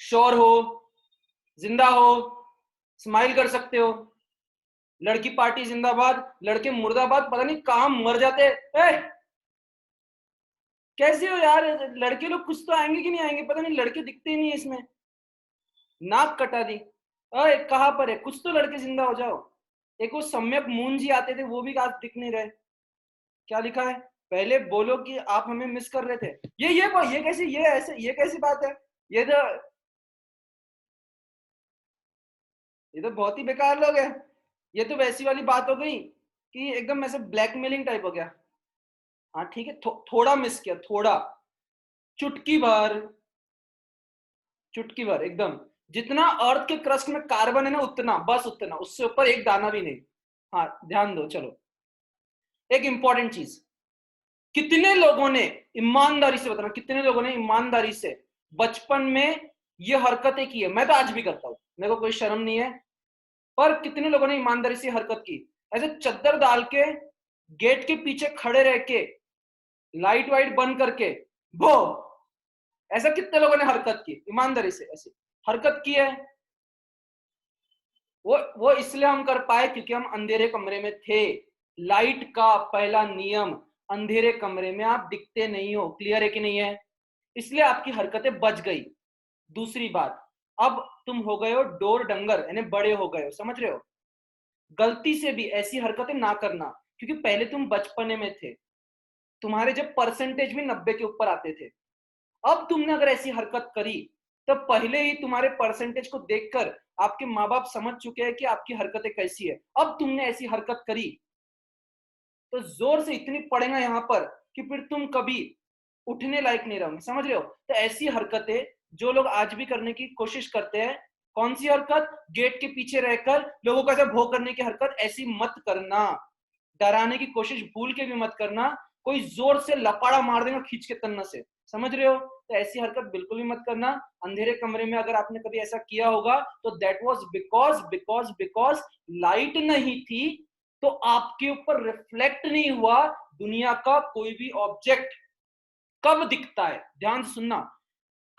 Sure हो, जिंदा हो, स्माइल कर सकते हो। लड़की पार्टी जिंदाबाद, लड़के मुर्दाबाद, पता नहीं कहां मर जाते। कैसे हो यार, लड़के लोग कुछ तो आएंगे कि नहीं आएंगे, पता नहीं, लड़के दिखते ही नहीं है इसमें, नाक कटा दी। अरे कहां पर है, कुछ तो लड़के जिंदा हो जाओ। एक वो सम्यक मून जी आते थे, वो भी आज दिख नहीं रहे। क्या लिखा है, पहले बोलो कि आप हमें मिस कर रहे थे। ये कैसी, ये ऐसे, ये कैसी बात है। ये तो ये तो बहुत ही बेकार लोग है। ये तो वैसी वाली बात हो गई कि एकदम ऐसे ब्लैकमेलिंग टाइप हो गया। हाँ ठीक है, थोड़ा मिस किया, थोड़ा, चुटकी भर, चुटकी भर एकदम। जितना अर्थ के क्रस्ट में कार्बन है ना, उतना, बस उतना, उससे ऊपर एक दाना भी नहीं। हाँ ध्यान दो। चलो, एक इंपॉर्टेंट चीज, कितने लोगों ने, ईमानदारी से बताना, कितने लोगों ने ईमानदारी से बचपन में ये हरकतें की है। मैं तो आज भी करता हूं, मेरे को कोई शर्म नहीं है, पर कितने लोगों ने ईमानदारी से हरकत की, ऐसे चद्दर डाल के गेट के पीछे खड़े रह के, लाइट वाइट बंद करके, वो, ऐसा कितने लोगों ने हरकत की ईमानदारी से, ऐसे हरकत की है। वो इसलिए हम कर पाए क्योंकि हम अंधेरे कमरे में थे। लाइट का पहला नियम, अंधेरे कमरे में आप दिखते नहीं हो। क्लियर है कि नहीं है, इसलिए आपकी हरकतें बच गई। दूसरी बात, अब तुम हो गए हो डोर डंगर, यानी बड़े हो गए हो, समझ रहे हो। गलती से भी ऐसी हरकतें ना करना, क्योंकि पहले तुम बचपने में थे, तुम्हारे जब परसेंटेज भी 90 के ऊपर आते थे। अब तुमने अगर ऐसी हरकत करी, तो पहले ही तुम्हारे परसेंटेज को देखकर आपके माँ बाप समझ चुके हैं कि आपकी हरकतें कैसी है। अब तुमने ऐसी हरकत करी तो जोर से इतनी पड़ेगा यहाँ पर कि फिर तुम कभी उठने लायक नहीं रहोगे, समझ रहे हो। तो ऐसी हरकतें जो लोग आज भी करने की कोशिश करते हैं, कौन सी हरकत, गेट के पीछे रहकर लोगों का ऐसा भोग करने की हरकत, ऐसी मत करना। डराने की कोशिश भूल के भी मत करना, कोई जोर से लपाड़ा मार देगा खींच के तन्ना से, समझ रहे हो। तो ऐसी हरकत बिल्कुल भी मत करना। अंधेरे कमरे में अगर आपने कभी ऐसा किया होगा तो that was because because because light नहीं थी, तो आपके ऊपर रिफ्लेक्ट नहीं हुआ दुनिया का कोई भी ऑब्जेक्ट। कब दिखता है, ध्यान से सुनना,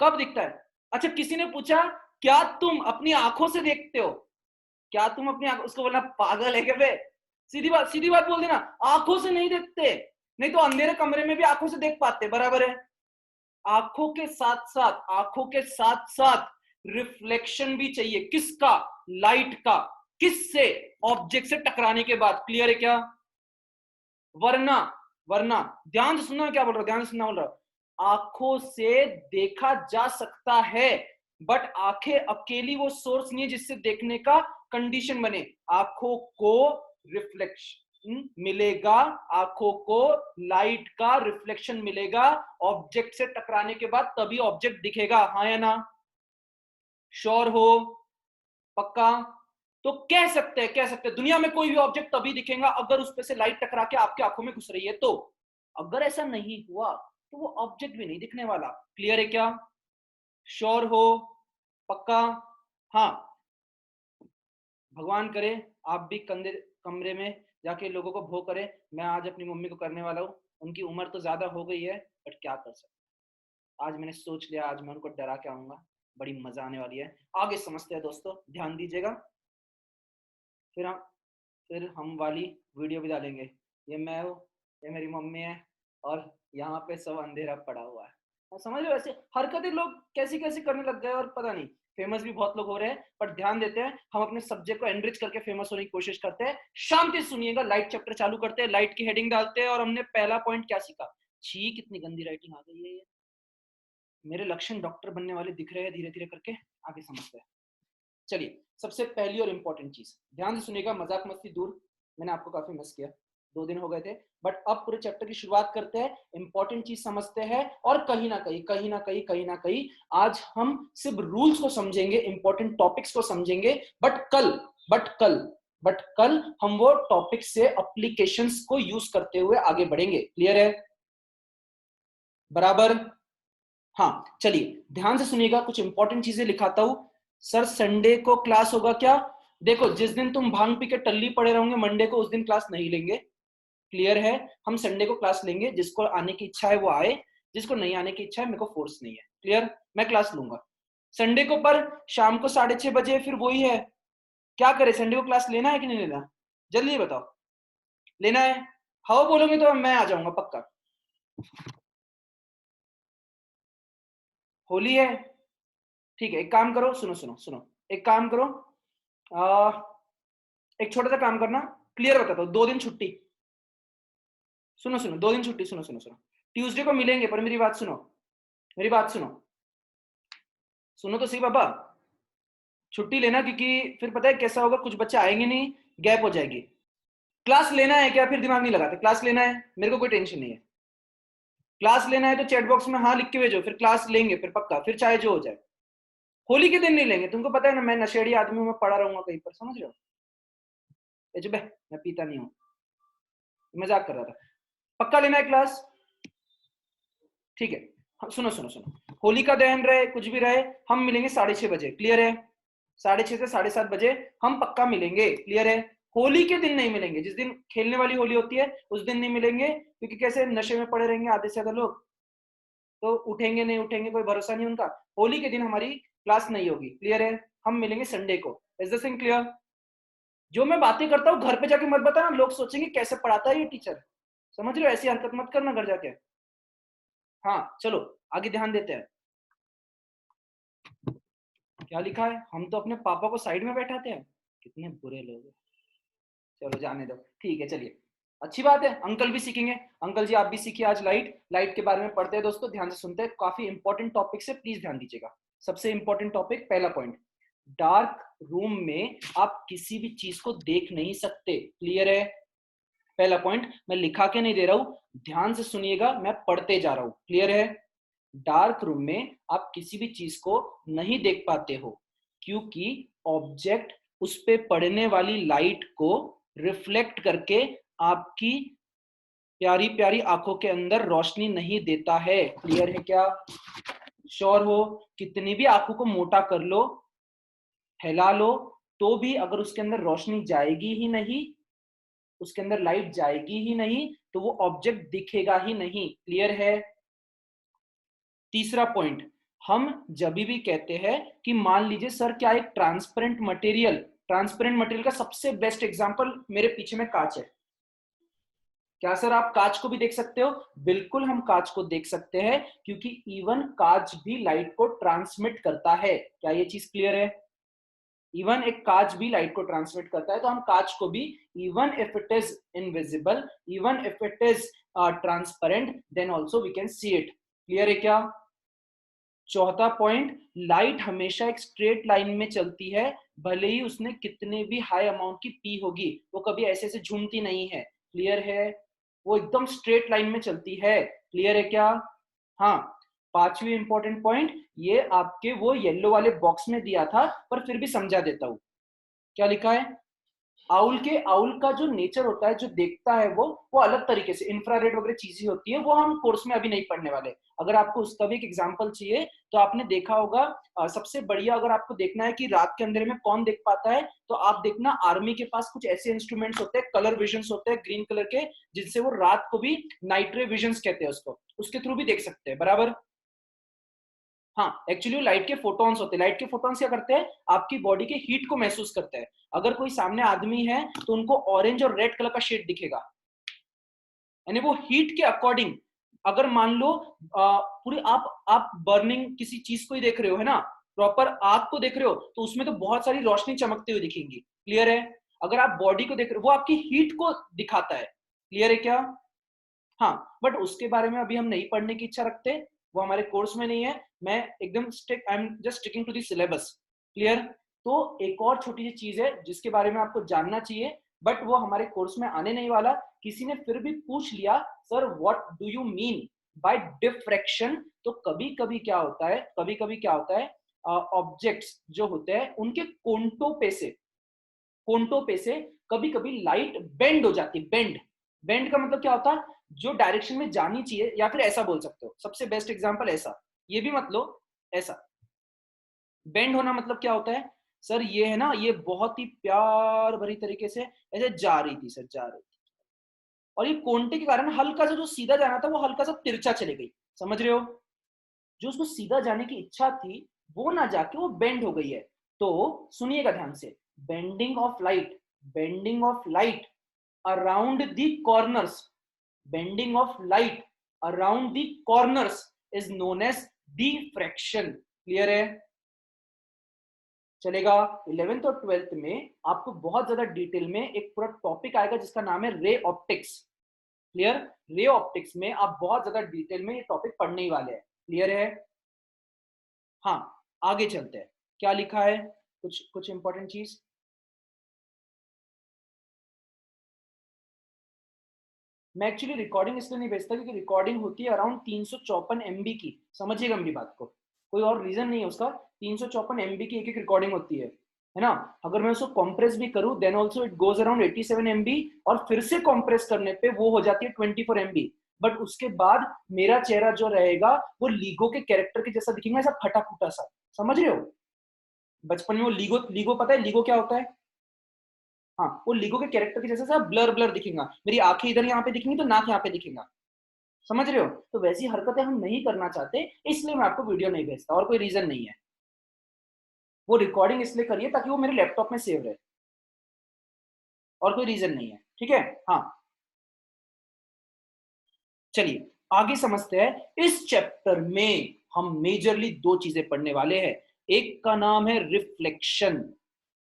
कब दिखता है। अच्छा, किसी ने पूछा क्या तुम अपनी आंखों से देखते हो, क्या तुम अपनी आंखों, उसको बोलना पागल है क्या बे, सीधी बात बोल देना, आंखों से नहीं देखते। नहीं तो अंधेरे कमरे में भी आंखों से देख पाते, बराबर है। आंखों के साथ साथ रिफ्लेक्शन भी चाहिए, किसका, लाइट का, किससे, ऑब्जेक्ट से टकराने के बाद। क्लियर है क्या, वरना, वरना ध्यान से सुनना क्या बोल रहा हूं, ध्यान से सुनना बोल रहा हूं। आंखों से देखा जा सकता है, बट आंखें अकेली वो सोर्स नहीं है जिससे देखने का कंडीशन बने। आंखों को रिफ्लेक्शन मिलेगा, आंखों को लाइट का रिफ्लेक्शन मिलेगा ऑब्जेक्ट से टकराने के बाद, तभी ऑब्जेक्ट दिखेगा। हाँ या ना, श्योर हो, पक्का। तो कह सकते हैं दुनिया में कोई भी ऑब्जेक्ट तभी दिखेगा अगर उस पे से लाइट टकरा के आपकी आंखों में घुस रही है। तो अगर ऐसा नहीं हुआ तो वो ऑब्जेक्ट भी नहीं दिखने वाला। क्लियर है क्या, श्योर हो, पक्का। हाँ, भगवान करे आप भी कंधे कमरे में जाके लोगों को भोग करें। मैं आज अपनी मम्मी को करने वाला हूँ, उनकी उम्र तो ज्यादा हो गई है, बट क्या कर सकते, आज मैंने सोच लिया, आज मैं उनको डरा के आऊंगा, बड़ी मजा आने वाली है। आगे समझते हैं दोस्तों, ध्यान दीजिएगा। फिर हम फिर हम वाली वीडियो भी डालेंगे। ये मैं हूँ, ये मेरी मम्मी है, और यहाँ पे सब अंधेरा पड़ा हुआ है। और समझ लो ऐसे हरकतें लोग कैसी कैसी करने लग गए, और पता नहीं, फेमस भी बहुत लोग हो रहे हैं। पर ध्यान देते हैं, हम अपने सब्जेक्ट को एनरिच करके फेमस होने की कोशिश करते हैं। शांति से सुनिएगा, लाइट चैप्टर चालू करते हैं, लाइट की हेडिंग डालते हैं, और हमने पहला पॉइंट क्या सीखा। छी कितनी गंदी राइटिंग आ गई है ये, मेरे लक्षण डॉक्टर बनने वाले दिख रहे हैं धीरे धीरे करके। आगे समझते हैं। चलिए, सबसे पहली और इंपॉर्टेंट चीज, ध्यान से सुनिएगा, मजाक मस्ती दूर, मैंने आपको काफी मिस किया, 2 दिन हो गए थे, बट अब पूरे चैप्टर की शुरुआत करते हैं, इंपॉर्टेंट चीज समझते हैं। और कहीं ना कहीं आज हम सिर्फ रूल्स को समझेंगे, इंपॉर्टेंट टॉपिक्स को समझेंगे, बट कल हम वो टॉपिक से एप्लीकेशंस को यूज करते हुए आगे बढ़ेंगे। क्लियर है, बराबर। हाँ चलिए, ध्यान से सुनिएगा, कुछ इंपॉर्टेंट चीजें लिखाता हूं। सर संडे को क्लास होगा क्या, देखो जिस दिन तुम भांग पी के टल्ली पड़े रहोगे मंडे को, उस दिन क्लास नहीं लेंगे। क्लियर है, हम संडे को क्लास लेंगे, जिसको आने की इच्छा है वो आए, जिसको नहीं आने की इच्छा है मेरे को फोर्स नहीं है। क्लियर, मैं क्लास लूंगा। संडे को पर शाम को 6:30 बजे फिर वही है, क्या करे? संडे को क्लास लेना है कि नहीं लेना? जल्दी बताओ, लेना है? हाँ बोलोगे तो मैं आ जाऊंगा पक्का। होली है, ठीक है, एक काम करो, सुनो सुनो सुनो, एक काम करो, आ, एक छोटा सा काम करना, क्लियर बताता हूँ, 2 दिन छुट्टी। सुनो सुनो, 2 दिन छुट्टी, सुनो सुनो सुनो, ट्यूसडे को मिलेंगे, पर मेरी बात सुनो, मेरी बात सुनो, सुनो तो सही बाबा, छुट्टी लेना, क्योंकि फिर पता है कैसा होगा, कुछ बच्चे आएंगे नहीं, गैप हो जाएगी। क्लास लेना है क्या? फिर दिमाग नहीं लगाते, क्लास लेना है, मेरे को कोई टेंशन नहीं है। क्लास लेना है तो चैट बॉक्स में हाँ लिख के भेजो, फिर क्लास लेंगे, फिर पक्का, फिर चाहे जो हो जाए। होली के दिन नहीं लेंगे, तुमको पता है ना मैं नशेड़ी आदमी हूँ, मैं पड़ा रहूंगा कहीं पर, समझ रहे हो? चुप है, मैं पीता नहीं हूँ, मजाक कर रहा था। पक्का लेना है क्लास, ठीक है? सुनो सुनो सुनो, होली का दहन रहे कुछ भी रहे, हम मिलेंगे 6:30 बजे, क्लियर है? 6:30 से 7:30 बजे हम पक्का मिलेंगे, क्लियर है? होली के दिन नहीं मिलेंगे, जिस दिन खेलने वाली होली होती है उस दिन नहीं मिलेंगे, क्योंकि कैसे नशे में पड़े रहेंगे आधे से ज्यादा लोग, तो उठेंगे नहीं उठेंगे कोई भरोसा नहीं उनका। होली के दिन हमारी क्लास नहीं होगी, क्लियर है? हम मिलेंगे संडे को, इज द थिंग क्लियर? जो मैं बातें करता हूँ घर पे जाके मत बताना, लोग सोचेंगे कैसे पढ़ाता है ये टीचर, समझ रहे हो? ऐसी हरकत मत करना घर जाके। हाँ चलो, आगे ध्यान देते हैं। क्या लिखा है? हम तो अपने पापा को साइड में बैठाते हैं, कितने बुरे लोग हैं। चलो जाने दो, ठीक है, चलिए, अच्छी बात है, अंकल भी सीखेंगे। अंकल जी आप भी सीखिए आज, लाइट लाइट के बारे में पढ़ते हैं दोस्तों, ध्यान से सुनते हैं, काफी इंपॉर्टेंट टॉपिक से, प्लीज ध्यान दीजिएगा। सबसे इंपॉर्टेंट टॉपिक, पहला पॉइंट, डार्क रूम में आप किसी भी चीज को देख नहीं सकते, क्लियर है? पहला पॉइंट, मैं लिखा के नहीं दे रहा हूं, ध्यान से सुनिएगा, मैं पढ़ते जा रहा हूं, क्लियर है? डार्क रूम में आप किसी भी चीज को नहीं देख पाते हो, क्योंकि ऑब्जेक्ट उस पे पड़ने वाली लाइट को रिफ्लेक्ट करके आपकी प्यारी प्यारी आंखों के अंदर रोशनी नहीं देता है, क्लियर है क्या? श्योर हो? कितनी भी आंखों को मोटा कर लो, हिला लो, तो भी अगर उसके अंदर रोशनी जाएगी ही नहीं, उसके अंदर लाइट जाएगी ही नहीं, तो वो ऑब्जेक्ट दिखेगा ही नहीं, क्लियर है? तीसरा पॉइंट, हम जब भी कहते हैं कि मान लीजिए सर क्या एक ट्रांसपेरेंट मटेरियल, ट्रांसपेरेंट मटेरियल का सबसे बेस्ट एग्जांपल मेरे पीछे में कांच है, क्या सर आप कांच को भी देख सकते हो? बिल्कुल हम कांच को देख सकते हैं, क्योंकि इवन कांच भी लाइट को ट्रांसमिट करता है, क्या ये चीज क्लियर है? इवन एक कांच भी लाइट को ट्रांसमिट करता है, तो हम कांच को भी, even if it is invisible, even if it is transparent, then also we can see it, clear है क्या? चौथा पॉइंट, लाइट हमेशा एक स्ट्रेट लाइन में चलती है, भले ही उसने कितने भी हाई अमाउंट की पी होगी, वो कभी ऐसे ऐसे झूमती नहीं है, क्लियर है? वो एकदम स्ट्रेट लाइन में चलती है, क्लियर है क्या? हाँ, पांचवी इंपॉर्टेंट पॉइंट, ये आपके वो येलो वाले बॉक्स में दिया था, पर फिर भी समझा देता हूं, क्या लिखा है? आउल का जो नेचर होता है, जो देखता है वो अलग तरीके से, इंफ्रारेड वगैरह चीजें होती है, वो हम कोर्स में अभी नहीं पढ़ने वाले। अगर आपको उसका भी एक एग्जांपल चाहिए तो आपने देखा होगा, सबसे बढ़िया अगर आपको देखना है कि रात के अंधेरे में कौन देख पाता है, तो आप देखना आर्मी के पास कुछ ऐसे इंस्ट्रूमेंट्स होते हैं, कलर विजन्स होते हैं ग्रीन कलर के, जिनसे वो रात को भी, नाइट्रे विजन्स कहते हैं उसको, उसके थ्रू भी देख सकते हैं, बराबर? हाँ, एक्चुअली लाइट के फोटॉन्स होते हैं, लाइट के फोटॉन्स क्या करते हैं, आपकी बॉडी के हीट को महसूस करते हैं। अगर कोई सामने आदमी है तो उनको ऑरेंज और रेड कलर का शेड दिखेगा, यानी वो हीट के अकॉर्डिंग, अगर मान लो पूरी आप बर्निंग किसी चीज को ही देख रहे हो, है ना, प्रॉपर आग को देख रहे हो, तो उसमें तो बहुत सारी रोशनी चमकती हुई दिखेंगी, क्लियर है? अगर आप बॉडी को देख रहे हो, वो आपकी हीट को दिखाता है, क्लियर है क्या? हाँ, बट उसके बारे में अभी हम नहीं पढ़ने की इच्छा रखते, वो हमारे कोर्स में नहीं है, मैं एकदम stick, I am just sticking to the syllabus, clear? तो एक और छोटी सी चीज है जिसके बारे में आपको जानना चाहिए, बट वो हमारे कोर्स में आने नहीं वाला। किसी ने फिर भी पूछ लिया, sir what do you mean bye diffraction? तो कभी कभी क्या होता है, कभी कभी क्या होता है, ऑब्जेक्ट्स जो होते हैं उनके कोंटो पे से कभी कभी लाइट बेंड हो जाती है, बेंड, बेंड का मतलब क्या होता है, जो डायरेक्शन में जानी चाहिए, या फिर ऐसा बोल सकते हो, सबसे बेस्ट एग्जांपल ऐसा, ये भी मत लो, ऐसा बेंड होना मतलब क्या होता है, सर ये है ना, ये बहुत ही प्यार भरी तरीके से ऐसे जा रही थी, सर जा रही थी, और ये कोंटे के कारण हल्का सा जो सीधा जाना था वो हल्का सा तिरछा चले गई, समझ रहे हो? जो उसको सीधा जाने की इच्छा थी वो ना जाके वो बेंड हो गई है। तो सुनिएगा ध्यान से, bending of light, bending of light around the corners, bending of light around the corners is known as diffraction. Clear है? चलेगा। 11th और 12th में आपको बहुत ज्यादा डिटेल में एक पूरा टॉपिक आएगा जिसका नाम है ray optics. Clear? Ray optics में आप बहुत ज्यादा डिटेल में ये टॉपिक पढ़ने ही वाले हैं। क्लियर है? हाँ, आगे चलते हैं। क्या लिखा है? कुछ कुछ इंपॉर्टेंट चीज। मैं एक्चुअली रिकॉर्डिंग इसलिए नहीं भेजता क्योंकि रिकॉर्डिंग होती है अराउंड 354 MB की। समझिएगा मेरी बात को, कोई और रीजन नहीं है उसका। 354 MB की एक एक रिकॉर्डिंग होती है ना? अगर मैं उसको कॉम्प्रेस भी करूं then also it goes around 87 MB, और फिर से कॉम्प्रेस करने पे वो हो जाती है 24 MB। बट उसके बाद मेरा चेहरा जो रहेगा वो लीगो के कैरेक्टर के जैसा दिखेगा, ऐसा फटा फूटा सा। समझ रहे हो? बचपन में वो लीगो, लीगो पता है लीगो क्या होता है? हाँ, वो लीगो के कैरेक्टर के जैसा सा ब्लर ब्लर दिखेगा। मेरी आंखें इधर यहाँ पे दिखेंगी तो नाक यहाँ पे दिखेगा। समझ रहे हो? तो वैसी हरकतें हम नहीं करना चाहते, इसलिए मैं आपको वीडियो नहीं भेजता, और कोई रीजन नहीं है। वो रिकॉर्डिंग इसलिए करिए ताकि वो मेरे लैपटॉप में सेव रहे, और कोई रीजन नहीं है। ठीक है? हाँ, चलिए आगे समझते हैं। इस चैप्टर में हम मेजरली दो चीजें पढ़ने वाले हैं। एक का नाम है रिफ्लेक्शन,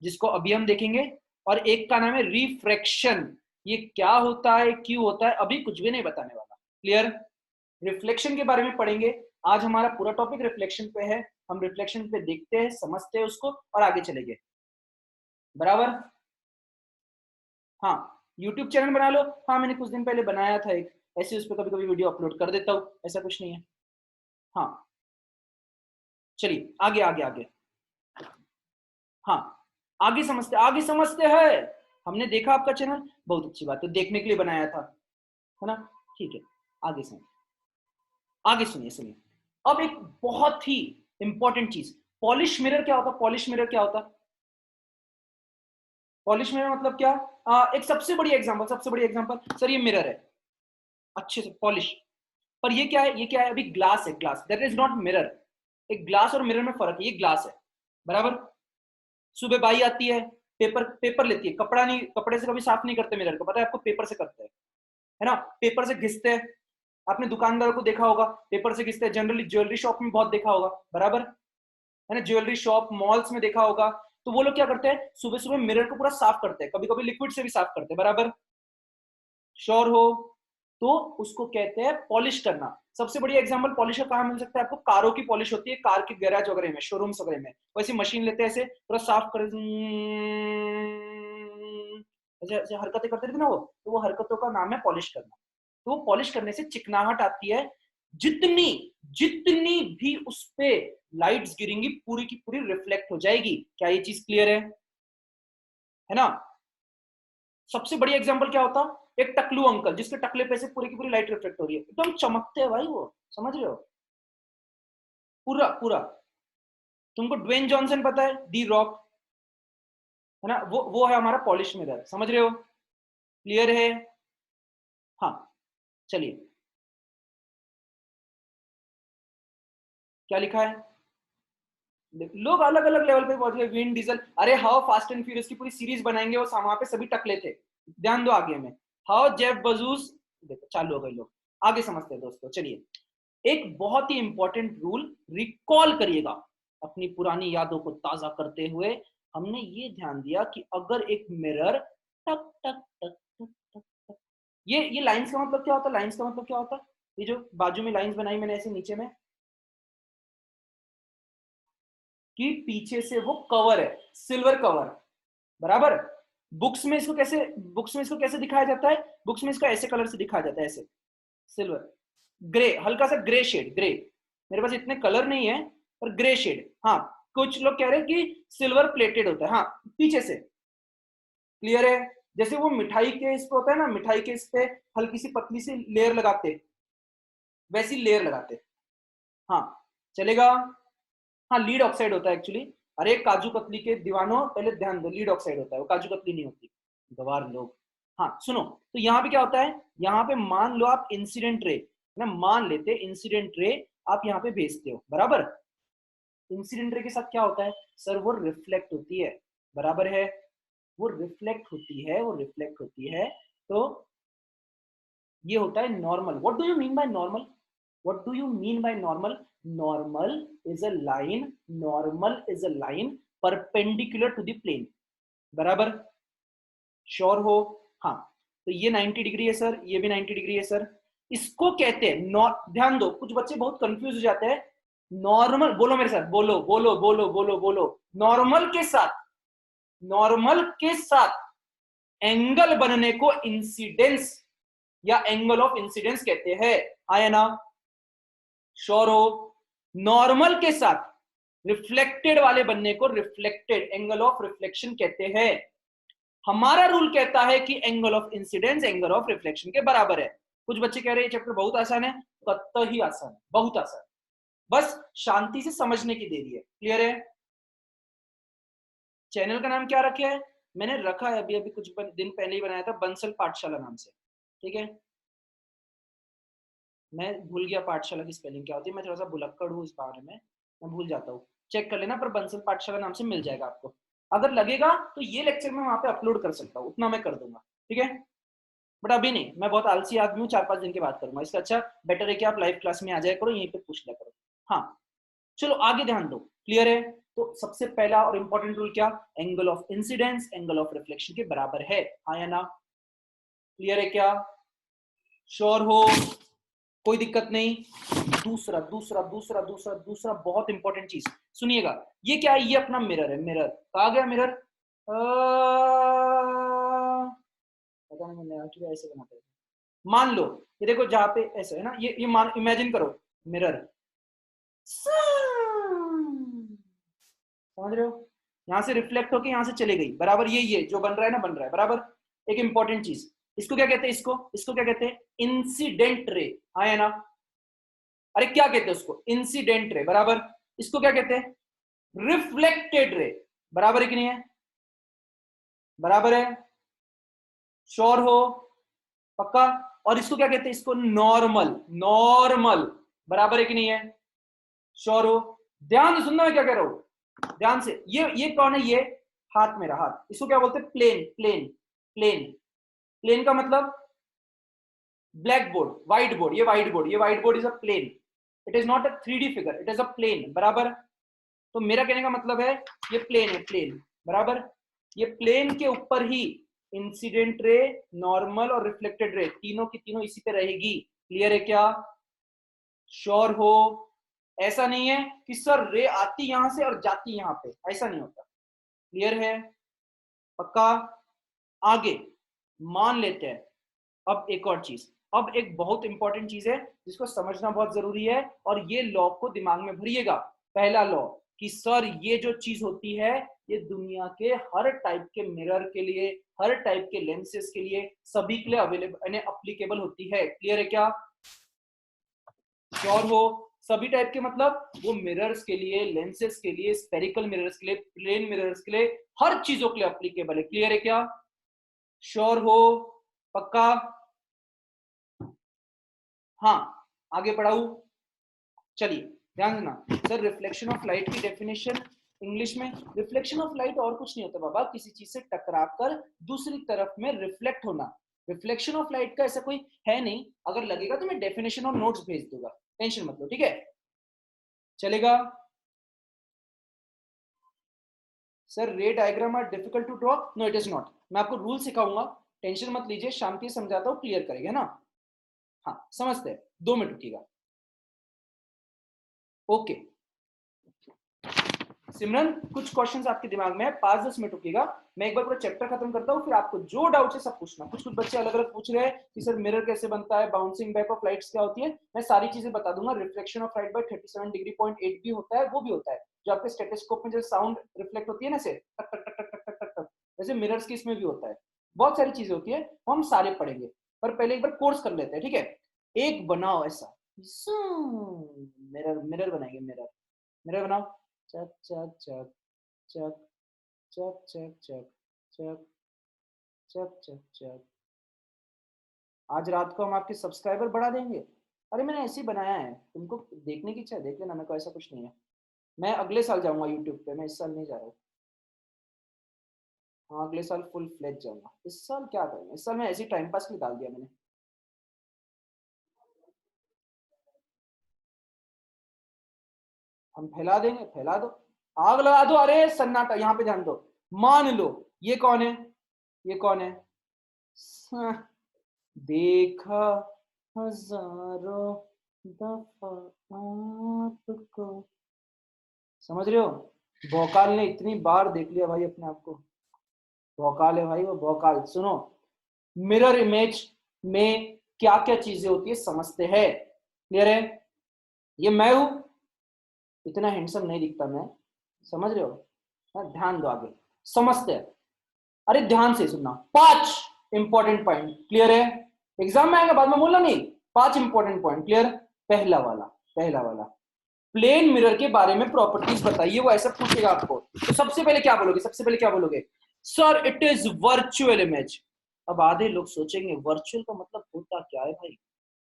जिसको अभी हम देखेंगे, और एक का नाम है रिफ्रैक्शन। ये क्या होता है, क्यों होता है, अभी कुछ भी नहीं बताने वाला। क्लियर? रिफ्लेक्शन के बारे में पढ़ेंगे। आज हमारा पूरा टॉपिक रिफ्लेक्शन पे है। हम रिफ्लेक्शन पे देखते हैं, समझते हैं उसको, और आगे चलेंगे। बराबर? हाँ, यूट्यूब चैनल बना लो। हाँ, मैंने कुछ दिन पहले बनाया था एक, ऐसे उस पर कभी कभी वीडियो अपलोड कर देता हूँ, ऐसा कुछ नहीं है। हाँ, चलिए आगे आगे आगे। हाँ, आगे समझते हैं। हमने देखा आपका चैनल, बहुत अच्छी बात है, देखने के लिए बनाया था, है ना? ठीक है, आगे सुनिए, आगे सुनिए सुनिए। अब एक बहुत ही इंपॉर्टेंट चीज, पॉलिश मिरर क्या होता? पॉलिश मिरर क्या होता? पॉलिश मिरर मतलब क्या? एक सबसे बड़ी एग्जांपल सर, ये मिरर है, अच्छे से पॉलिश। पर ये क्या है? ये क्या है? अभी ग्लास है, glass, that is not mirror. एक ग्लास और मिरर में फर्क है, ये ग्लास है। बराबर? सुबह बाई आती है, पेपर पेपर लेती है, कपड़ा नहीं, कपड़े से कभी साफ नहीं करते मिरर को, पता है आपको? पेपर से करते हैं, है ना? पेपर से घिसते हैं। आपने दुकानदार को देखा होगा पेपर से घिसते हैं, जनरली ज्वेलरी शॉप में बहुत देखा होगा। बराबर? है ना? ज्वेलरी शॉप, मॉल्स में देखा होगा। तो वो लोग क्या करते हैं, सुबह सुबह मिरर को पूरा साफ करते हैं, कभी कभी लिक्विड से भी साफ करते हैं। बराबर? श्योर हो? तो उसको कहते हैं पॉलिश करना। सबसे बढ़िया एग्जांपल पॉलिश का कहाँ मिल सकता है आपको? कारों की पॉलिश होती है, कार के गैराज वगैरह में, शोरूम्स वगैरह में, वैसे मशीन लेते हैं, ऐसे पूरा साफ कर, ऐसे ऐसे हरकतें करते रहते ना वो, तो वो हरकतों का नाम है पॉलिश करना। तो वो पॉलिश करने से चिकनाहट आती है। जितनी जितनी भी उस पे लाइट्स गिरेंगी पूरी की पूरी रिफ्लेक्ट हो जाएगी। क्या ये चीज क्लियर है ना? सबसे बढ़िया एग्जांपल क्या होता? एक टकलू अंकल, जिसके टकले पे से पूरी की पूरी लाइट रिफ्लेक्ट हो रही है, एकदम चमकते हैं भाई वो। समझ रहे हो? पूरा पूरा। तुमको ड्वेन जॉनसन पता है, डी रॉक, है ना? वो है हमारा पॉलिश मिरर। समझ रहे हो? क्लियर है? हाँ, चलिए, क्या लिखा है? लोग अलग अलग लेवल पे पहुंच गए। विन डीजल, अरे हाउ फास्ट एंड फ्यूरियस की पूरी सीरीज बनाएंगे, वो वहां पे सभी टकले थे। ध्यान दो आगे में। हाउ जेफ बजूस, देखो चालू हो गए लोग। आगे समझते हैं दोस्तों, चलिए। एक बहुत ही इंपॉर्टेंट रूल रिकॉल करिएगा अपनी पुरानी यादों को ताजा करते हुए। हमने ये ध्यान दिया कि अगर एक मिरर टक टक टक टक टक टक, ये लाइंस का मतलब क्या होता है? लाइंस का मतलब क्या होता है? ये जो बाजू में लाइंस बनाई मैंने ऐसे नीचे में, कि पीछे से वो कवर है, सिल्वर कवर। बराबर? बुक्स में इसको कैसे दिखाया जाता है? बुक्स में इसको ऐसे कलर से दिखाया जाता है, ऐसे सिल्वर, ग्रे, हल्का सा ग्रे शेड, ग्रे। मेरे पास इतने कलर नहीं है, पर ग्रे शेड। हाँ, कुछ लोग कह रहे हैं कि सिल्वर प्लेटेड होता है, हाँ, पीछे से। क्लियर है? जैसे वो मिठाई के इस पे होता है ना, मिठाई के इस पे हल्की सी पतली सी लेयर लगाते, वैसी लेयर लगाते। हाँ, चलेगा? हाँ, लीड ऑक्साइड होता है एक्चुअली। अरे काजू कतली के दीवानों, पहले ध्यान दो, लीड ऑक्साइड होता है, वो काजू कतली नहीं होती। गवार लोग। हाँ सुनो, तो यहाँ पे क्या होता है? यहाँ पे मान लो आप इंसिडेंट रे, ना मान लेते इंसिडेंट रे आप यहाँ पे भेजते हो। बराबर? इंसिडेंट रे के साथ क्या होता है सर, वो रिफ्लेक्ट होती है, बराबर है, वो रिफ्लेक्ट होती है, वो रिफ्लेक्ट होती है। तो ये होता है normal. What do you mean by normal? What do you mean by normal? Normal is a line, normal is a line perpendicular to the plane, बराबर, श्योर हो? हाँ, तो ये 90 डिग्री है सर, ये भी 90 डिग्री है सर। इसको कहते हैं, ध्यान दो, कुछ बच्चे बहुत कंफ्यूज हो जाते हैं। नॉर्मल, बोलो मेरे साथ, बोलो बोलो बोलो बोलो बोलो, नॉर्मल के साथ, नॉर्मल के साथ एंगल बनने को इंसिडेंस या एंगल ऑफ इंसिडेंस कहते हैं। आया ना? श्योर हो? नॉर्मल के साथ रिफ्लेक्टेड वाले बनने को रिफ्लेक्टेड, एंगल ऑफ रिफ्लेक्शन कहते हैं। हमारा रूल कहता है कि angle of incidence angle of reflection के बराबर है। कुछ बच्चे कह रहे हैं चैप्टर बहुत आसान है, कतई आसान है, बहुत आसान, बस शांति से समझने की देरी है। क्लियर है? चैनल का नाम क्या रखा है? मैंने रखा है अभी अभी कुछ दिन पहले ही बनाया था, बंसल पाठशाला नाम से, ठीक है। मैं भूल गया पाठशाला की स्पेलिंग क्या होती है, मैं थोड़ा सा भुलक्कड़ हूँ इस बारे में, मैं भूल जाता हूँ, चेक कर लेना, पर बंसल पाठशाला नाम से मिल जाएगा आपको। अगर लगेगा तो ये लेक्चर में वहां पे अपलोड कर सकता हूँ, उतना मैं कर दूंगा, ठीक है। बट अभी नहीं, मैं बहुत आलसी आदमी हूँ, 4-5 दिन के बाद करूंगा, इसका अच्छा बेटर है कि आप लाइव क्लास में आ जाया करो, यहीं पे पूछ लिया करो। हाँ, चलो आगे ध्यान दो। क्लियर है? तो सबसे पहला और इंपॉर्टेंट रूल क्या? Angle of incidence angle of reflection के बराबर है, हाँ या ना? क्लियर है क्या? श्योर हो? कोई दिक्कत नहीं? दूसरा दूसरा दूसरा दूसरा दूसरा बहुत इंपॉर्टेंट चीज सुनिएगा, ये क्या है? ये अपना मिरर है। मिरर कहा गया, मिरर पता नहीं मैंने क्यों ऐसे बनाते हैं। मान लो ये देखो, जहां पे ऐसे है ना, ये मान, इमेजिन करो मिरर, समझ रहे हो? यहां से रिफ्लेक्ट होके यहां से चले गई, बराबर, ये जो बन रहा है ना, बन रहा है, बराबर। एक इंपॉर्टेंट चीज, इसको क्या कहते हैं? इसको क्या कहते हैं? इंसिडेंट रे, हाँ या ना? अरे क्या कहते हैं उसको? इंसिडेंट रे, बराबर। इसको क्या कहते हैं? रिफ्लेक्टेड रे, बराबर है कि नहीं है? बराबर है? श्योर हो? पक्का? और इसको क्या कहते हैं? इसको नॉर्मल, नॉर्मल, बराबर है कि नहीं है? श्योर हो? ध्यान से सुनना मैं क्या कह रहा हूं, ध्यान से। ये कौन है? ये हाथ, मेरा हाथ, इसको क्या बोलते हैं? Plane, plane, plane. प्लेन का मतलब ब्लैक बोर्ड, व्हाइट बोर्ड, ये व्हाइट बोर्ड, ये white board is a plane, it is not a 3D figure, it is a plane, बराबर। तो मेरा कहने का मतलब है ये प्लेन है, प्लेन, बराबर। ये प्लेन के ऊपर ही इंसिडेंट रे, नॉर्मल और रिफ्लेक्टेड रे, तीनों की तीनों इसी पे रहेगी। क्लियर है क्या? श्योर हो? ऐसा नहीं है कि सर रे आती यहां से और जाती यहां पे, ऐसा नहीं होता। क्लियर है? पक्का? आगे मान लेते हैं अब एक और चीज, अब एक बहुत इंपॉर्टेंट चीज है जिसको समझना बहुत जरूरी है, और ये लॉ को दिमाग में भरिएगा। पहला लॉ कि सर ये जो चीज होती है ये दुनिया के हर टाइप के मिरर के लिए, हर टाइप के लेंसेज के लिए, सभी के लिए अवेलेबल यानी अप्लीकेबल होती है। क्लियर है क्या? श्योर हो? सभी टाइप के मतलब वो मिरर्स के लिए, लेंसेज के लिए, स्पेरिकल मिरर्स के लिए, प्लेन मिरर्स के लिए, हर चीजों के लिए अप्लीकेबल है। क्लियर है क्या? श्योर हो? पक्का? हाँ, आगे बढ़ाऊ, चलिए ध्यान देना। सर रिफ्लेक्शन ऑफ लाइट की डेफिनेशन इंग्लिश में, रिफ्लेक्शन ऑफ लाइट और कुछ नहीं होता बाबा, किसी चीज से टकरा कर दूसरी तरफ में रिफ्लेक्ट होना। रिफ्लेक्शन ऑफ लाइट का ऐसा कोई है नहीं, अगर लगेगा तो मैं डेफिनेशन और नोट्स भेज दूंगा, टेंशन मत लो, ठीक है? चलेगा? Sir ray diagram are difficult to draw, no it is not, मैं आपको रूल सिखाऊंगा, टेंशन मत लीजिए, शांति से समझाता हूँ, क्लियर करेंगे ना? हाँ समझते हैं, 2 मिनट रुकिएगा। ओके सिमरन, कुछ क्वेश्चंस आपके दिमाग में है, 5-10 मिनट रुकिएगा, मैं एक बार पूरा चैप्टर खत्म करता हूँ, फिर आपको जो डाउट है सब पूछना। कुछ कुछ बच्चे अलग अलग पूछ रहे हैं कि सर मिरर कैसे बनता है, बाउंसिंग बैक ऑफ लाइट्स क्या होती है, मैं सारी चीजें बता दूंगा। Reflection of light by 37 degree point 8 भी होता है, वो भी होता है, जो आपके स्टेथोस्कोप में जो साउंड रिफ्लेक्ट होती है ना, से टक टक टक टक टक टक टक, वैसे मिरर्स की इसमें भी होता है। बहुत सारी चीजें होती है, वो हम सारे पढ़ेंगे, पर पहले एक बार कोर्स कर लेते हैं, ठीक है? एक बनाओ ऐसा, मिरर, मिरर बनाएंगे, मिरर, मिरर बनाओ, चक चक चक चक चक चक चक चक चक चक चक। आज रात को हम आपके सब्सक्राइबर बढ़ा देंगे। अरे मैंने ऐसे ही बनाया है, तुमको देखने की इच्छा है देख लेना, मेरे को ऐसा कुछ नहीं है। मैं अगले साल जाऊंगा यूट्यूब पे, मैं इस साल नहीं जा रहा हूँ। हाँ अगले साल फुल फ्लेज जाऊंगा। इस साल क्या करेंगे, इस साल मैं ऐसे ही टाइम पास के लिए डाल दिया मैंने। हम फैला देंगे, फैला दो, आग लगा दो, अरे सन्नाटा। यहाँ पे ध्यान दो, मान लो ये कौन है, ये कौन है, हाँ, देखा हजारों दफा आपको, समझ रहे हो। भोकाल ने इतनी बार देख लिया भाई अपने आप को, भोकाल है भाई वो, भोकाल। सुनो, मिरर इमेज में क्या क्या चीजें होती है समझते हैं, क्लियर है। ये मैं हूं, इतना हैंडसम नहीं दिखता मैं, समझ रहे हो। हाँ, ध्यान दो आगे, समझते हैं। अरे ध्यान से सुनना, 5 इंपॉर्टेंट पॉइंट, क्लियर है। एग्जाम में आएगा, बाद में बोलना नहीं। 5 इंपॉर्टेंट पॉइंट, क्लियर। पहला वाला, पहला वाला, प्लेन मिरर के बारे में प्रॉपर्टीज बताइए, वो ऐसा पूछेगा आपको। तो सबसे पहले क्या बोलोगे, सबसे पहले क्या बोलोगे, sir it is virtual image. अब आधे लोग सोचेंगे वर्चुअल का मतलब होता क्या है भाई।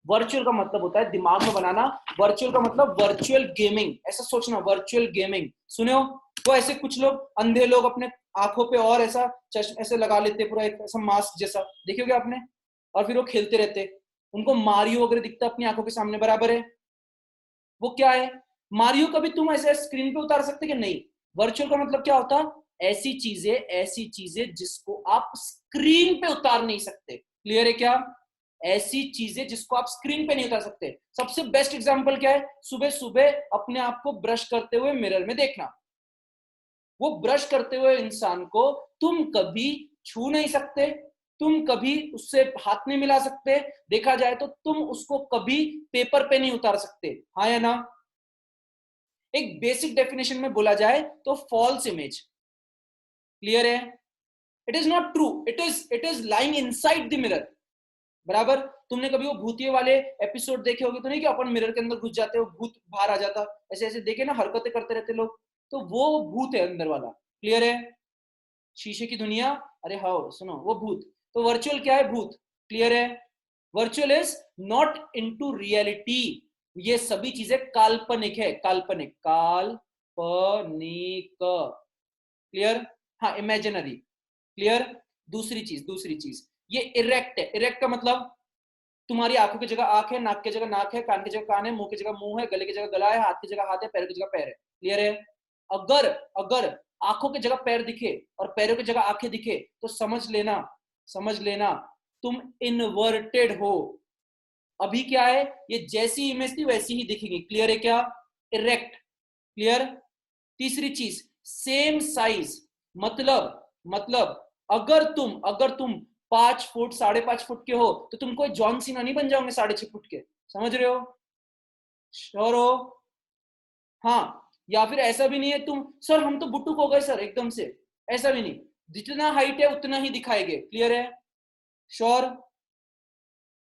वर्चुअल का मतलब होता है दिमाग में बनाना, वर्चुअल का मतलब वर्चुअल गेमिंग, ऐसा सोचना, वर्चुअल गेमिंग। सुनो, वो ऐसे कुछ लोग, अंधे लोग अपने आंखों पे और ऐसा चश्मा ऐसे लगा लेते, पूरा एक ऐसा मास्क जैसा, देखियोगे आपने, और फिर वो खेलते रहते, उनको मारियो वगैरह दिखता अपनी आंखों के सामने, बराबर है। वो क्या है, मारियो कभी तुम ऐसे स्क्रीन पे उतार सकते कि नहीं। वर्चुअल का मतलब क्या होता, ऐसी चीजें, ऐसी चीजें जिसको आप स्क्रीन पे उतार नहीं सकते, क्लियर है क्या। ऐसी चीजें जिसको आप स्क्रीन पे नहीं उतार सकते। सबसे बेस्ट एग्जांपल क्या है, सुबह सुबह अपने आप को ब्रश करते हुए मिरर में देखना। वो ब्रश करते हुए इंसान को तुम कभी छू नहीं सकते, तुम कभी उससे हाथ नहीं मिला सकते, देखा जाए तो तुम उसको कभी पेपर पे नहीं उतार सकते, हाँ या ना। एक बेसिक डेफिनेशन में बोला जाए तो फॉल्स इमेज, क्लियर है। It is not true, it is lying inside the mirror, बराबर। तुमने कभी वो भूतिये वाले एपिसोड देखे होंगे तो नहीं, कि अपन मिरर के अंदर घुस जाते हो, भूत बाहर आ जाता, ऐसे ऐसे देखे ना, हरकतें करते रहते लोग, तो वो भूत है अंदर वाला, क्लियर है। शीशे की दुनिया, अरे हाँ सुनो, वो भूत। तो वर्चुअल क्या है, भूत, क्लियर है। Virtual is not into reality, ये सभी चीजें काल्पनिक है, काल्पनिक, काल्पनिक, क्लियर। हाँ इमेजिनरी, क्लियर। दूसरी चीज ये इरेक्ट है। इरेक्ट का मतलब तुम्हारी आंखों की जगह आंख है, नाक की जगह नाक है, कान की जगह कान है, मुंह की जगह मुंह है, गले की जगह गला है, हाथ की जगह हाथ है, पैर की जगह पैर है, क्लियर है। अगर अगर आंखों की जगह पैर दिखे और पैरों की जगह आंखें दिखे तो समझ लेना, समझ लेना तुम इनवर्टेड हो। अभी क्या है, ये जैसी इमेज थी वैसी ही दिखेगी, क्लियर है क्या, इरेक्ट, क्लियर। तीसरी चीज, सेम साइज, मतलब अगर तुम 5 फुट 5.5 फुट के हो तो तुम कोई जॉन सीना नहीं बन जाओगे 6.5 फुट के, समझ रहे हो, श्योर हो। हाँ, या फिर ऐसा भी नहीं है तुम, सर हम तो बुटुक हो गए सर एकदम से, ऐसा भी नहीं, जितना हाइट है उतना ही दिखाएंगे, क्लियर है, श्योर।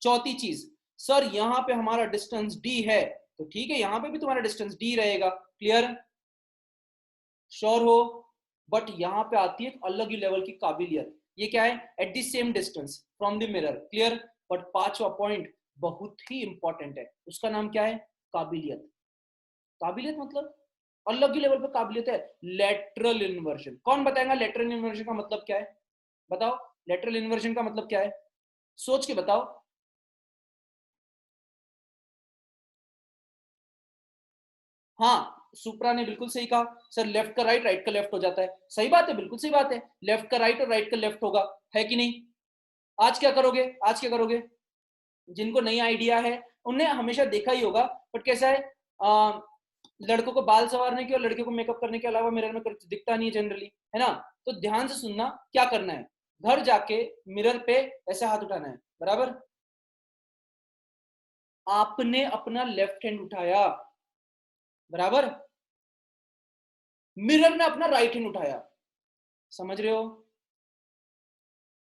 चौथी चीज, सर यहाँ पे हमारा डिस्टेंस डी है, तो ठीक है यहाँ पे भी तुम्हारा डिस्टेंस डी रहेगा, क्लियर, श्योर हो। बट यहाँ पे आती है एक अलग ही लेवल की काबिलियत, ये क्या है, at the same distance from the mirror, clear. But पांचवा पॉइंट बहुत ही इंपॉर्टेंट है, उसका नाम क्या है, काबिलियत। काबिलियत मतलब अलग ही लेवल पे काबिलियत है, लेटरल इन्वर्जन। कौन बताएगा लेटरल इन्वर्जन का मतलब क्या है, बताओ, लेटरल इन्वर्जन का मतलब क्या है, सोच के बताओ। हाँ, सुप्रा ने बिल्कुल सही कहा, सर लेफ्ट का राइट, राइट का लेफ्ट हो जाता है, सही बात है, बिल्कुल सही बात है, लेफ्ट का राइट और राइट का लेफ्ट होगा, है कि नहीं। आज क्या करोगे, आज क्या करोगे, जिनको नई आइडिया है उनने हमेशा देखा ही होगा, बट कैसा है, लड़कों को बाल संवारने के और लड़कियों को मेकअप करने के अलावा मिरर में दिखता नहीं है जनरली, है ना। तो ध्यान से सुनना, क्या करना है, घर जाके मिरर पे ऐसे हाथ उठाना है, बराबर। आपने अपना लेफ्ट हैंड उठाया, बराबर, मिरर ने अपना राइट हैंड उठाया, समझ रहे हो,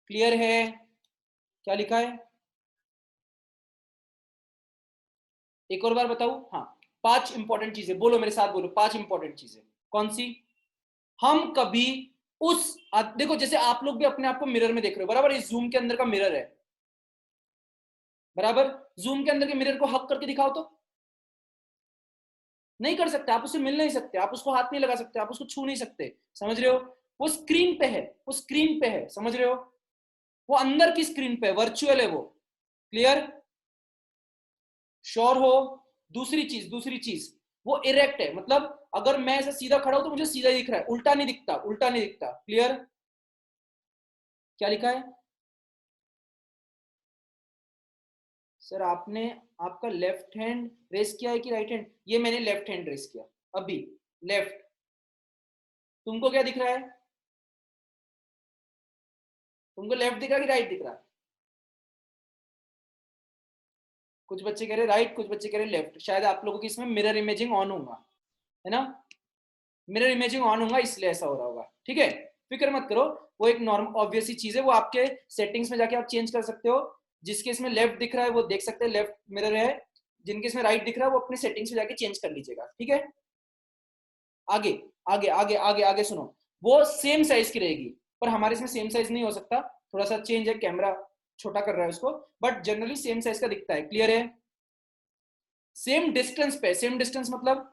क्लियर है, क्या लिखा है, एक और बार बताऊं, हाँ। 5 इंपॉर्टेंट चीजें बोलो मेरे साथ, बोलो 5 इंपॉर्टेंट चीजें, कौन सी। हम कभी देखो, जैसे आप लोग भी अपने आप को मिरर में देख रहे हो, बराबर, इस जूम के अंदर का मिरर है, बराबर। जूम के अंदर के मिरर को हक करके दिखाओ तो, नहीं कर सकते, आप उससे मिल नहीं सकते, आप उसको हाथ नहीं लगा सकते, आप उसको छू नहीं सकते, समझ रहे हो? वो स्क्रीन पे है, वो स्क्रीन पे है, समझ रहे हो? वो अंदर की स्क्रीन पे, वर्चुअल है वो। क्लियर? श्योर हो? दूसरी चीज वो इरेक्ट है, मतलब अगर मैं ऐसा सीधा खड़ा हूं तो मुझे सीधा ही दिख रहा है, उल्टा नहीं दिखता, उल्टा नहीं दिखता। क्लियर? क्या लिखा है सर आपने? आपका लेफ्ट हैंड रेस किया है कि राइट हैंड? ये मैंने लेफ्ट हैंड रेस किया अभी, लेफ्ट। तुमको क्या दिख रहा है? तुमको लेफ्ट दिख रहा है कि राइट दिख रहा है? कुछ बच्चे कह रहे राइट, कुछ बच्चे कह रहे लेफ्ट। शायद आप लोगों की इसमें मिरर इमेजिंग ऑन होगा, है ना? मिरर इमेजिंग ऑन होगा इसलिए ऐसा हो रहा होगा। ठीक है, फिक्र मत करो, वो एक नॉर्मल ऑब्वियस ही चीज है, वो आपके सेटिंग्स में जाके आप चेंज कर सकते हो। जिसके इसमें लेफ्ट दिख रहा है वो देख सकते हैं लेफ्ट मिरर है, जिनके इसमें राइट दिख रहा है वो अपने सेटिंग्स में जाके चेंज कर लीजिएगा। ठीक है, आगे आगे आगे आगे आगे सुनो। वो सेम साइज की रहेगी, पर हमारे इसमें सेम साइज नहीं हो सकता, थोड़ा सा चेंज है, कैमरा छोटा कर रहा है उसको, बट जनरली सेम साइज का दिखता है। क्लियर है? सेम डिस्टेंस पे, सेम डिस्टेंस मतलब,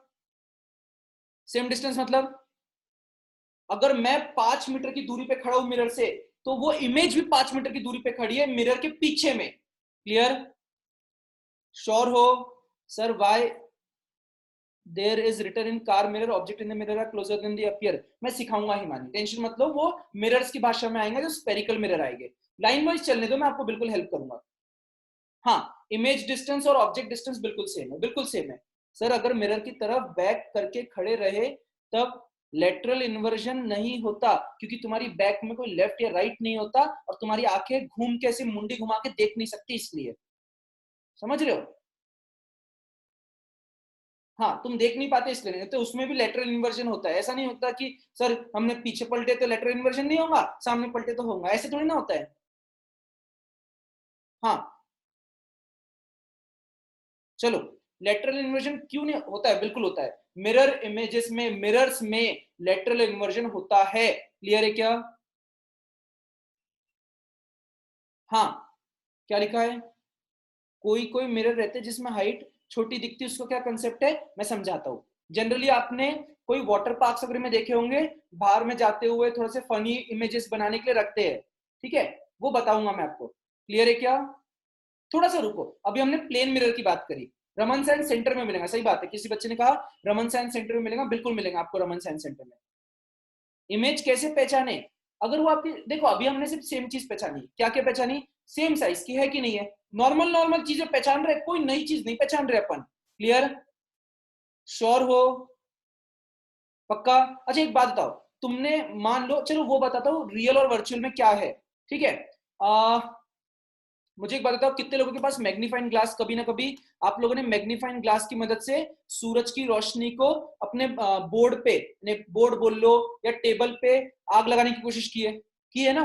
सेम डिस्टेंस मतलब अगर मैं 5 मीटर की दूरी पे खड़ा हूं मिरर से, तो वो इमेज भी 5 मीटर की दूरी पे खड़ी है मिरर के पीछे में। क्लियर? श्योर हो? Sir why there is written in car mirror object in the mirror are closer than the appear. मैं सिखाऊंगा हिमानी, टेंशन मत लो, वो मिरर्स की भाषा में आएंगे जो स्पेरिकल मिरर आएंगे। लाइन वाइज चलने दो, मैं आपको बिल्कुल हेल्प करूंगा। हाँ, इमेज डिस्टेंस और ऑब्जेक्ट डिस्टेंस बिल्कुल सेम है, बिल्कुल सेम है। सर अगर मिरर की तरफ बैक करके खड़े रहे तब लेटरल इन्वर्जन नहीं होता, क्योंकि तुम्हारी बैक में कोई लेफ्ट या राइट नहीं होता, और तुम्हारी आंखें घूम के ऐसे मुंडी घुमा के देख नहीं सकती, इसलिए। समझ रहे हो? हाँ, तुम देख नहीं पाते इसलिए नहीं, तो उसमें भी लेटरल इन्वर्जन होता है। ऐसा नहीं होता कि सर हमने पीछे पलटे तो लेटरल इन्वर्जन नहीं होगा, सामने पलटे तो होगा, ऐसे थोड़ी ना होता है। हाँ, चलो, लेटरल इन्वर्जन क्यों नहीं होता है? बिल्कुल होता है, मिरर इमेजेस में, मिरर्स में लेटरल इन्वर्जन होता है। क्लियर है क्या? हाँ, क्या लिखा है? कोई कोई मिरर रहते हैं जिसमें हाइट छोटी दिखती है, उसको क्या कंसेप्ट है मैं समझाता हूँ। जनरली आपने कोई वाटर पार्क वगैरह में देखे होंगे, बाहर में जाते हुए थोड़े से फनी इमेजेस बनाने के लिए रखते हैं, ठीक है? वो बताऊंगा मैं आपको। क्लियर है क्या? थोड़ा सा रुको, अभी हमने प्लेन मिरर की बात करी। रमन साइंस सेंटर में मिलेगा, सही बात है, किसी बच्चे ने कहा रमन साइंस सेंटर में मिलेगा, बिल्कुल मिलेगा आपको रमन साइंस सेंटर में। इमेज कैसे पहचाने? अगर वो आपकी, देखो अभी हमने सिर्फ सेम चीज पहचानी, क्या क्या पहचानी? सेम साइज की है कि नहीं है, नॉर्मल नॉर्मल चीजें पहचान रहे, कोई नई चीज नहीं पहचान रहे अपन। क्लियर? श्योर हो? पक्का? अच्छा एक बात बताओ, तुमने, मान लो, चलो वो बताता हूँ रियल और वर्चुअल में क्या है। ठीक है, आ, मुझे एक बात बताओ, कितने लोगों के पास मैग्नीफाइंग ग्लास, कभी ना कभी आप लोगों ने मैग्नीफाइंग ग्लास की मदद से सूरज की रोशनी को अपने बोर्ड पे, बोर्ड बोल लो या टेबल पे आग लगाने की कोशिश की है ना?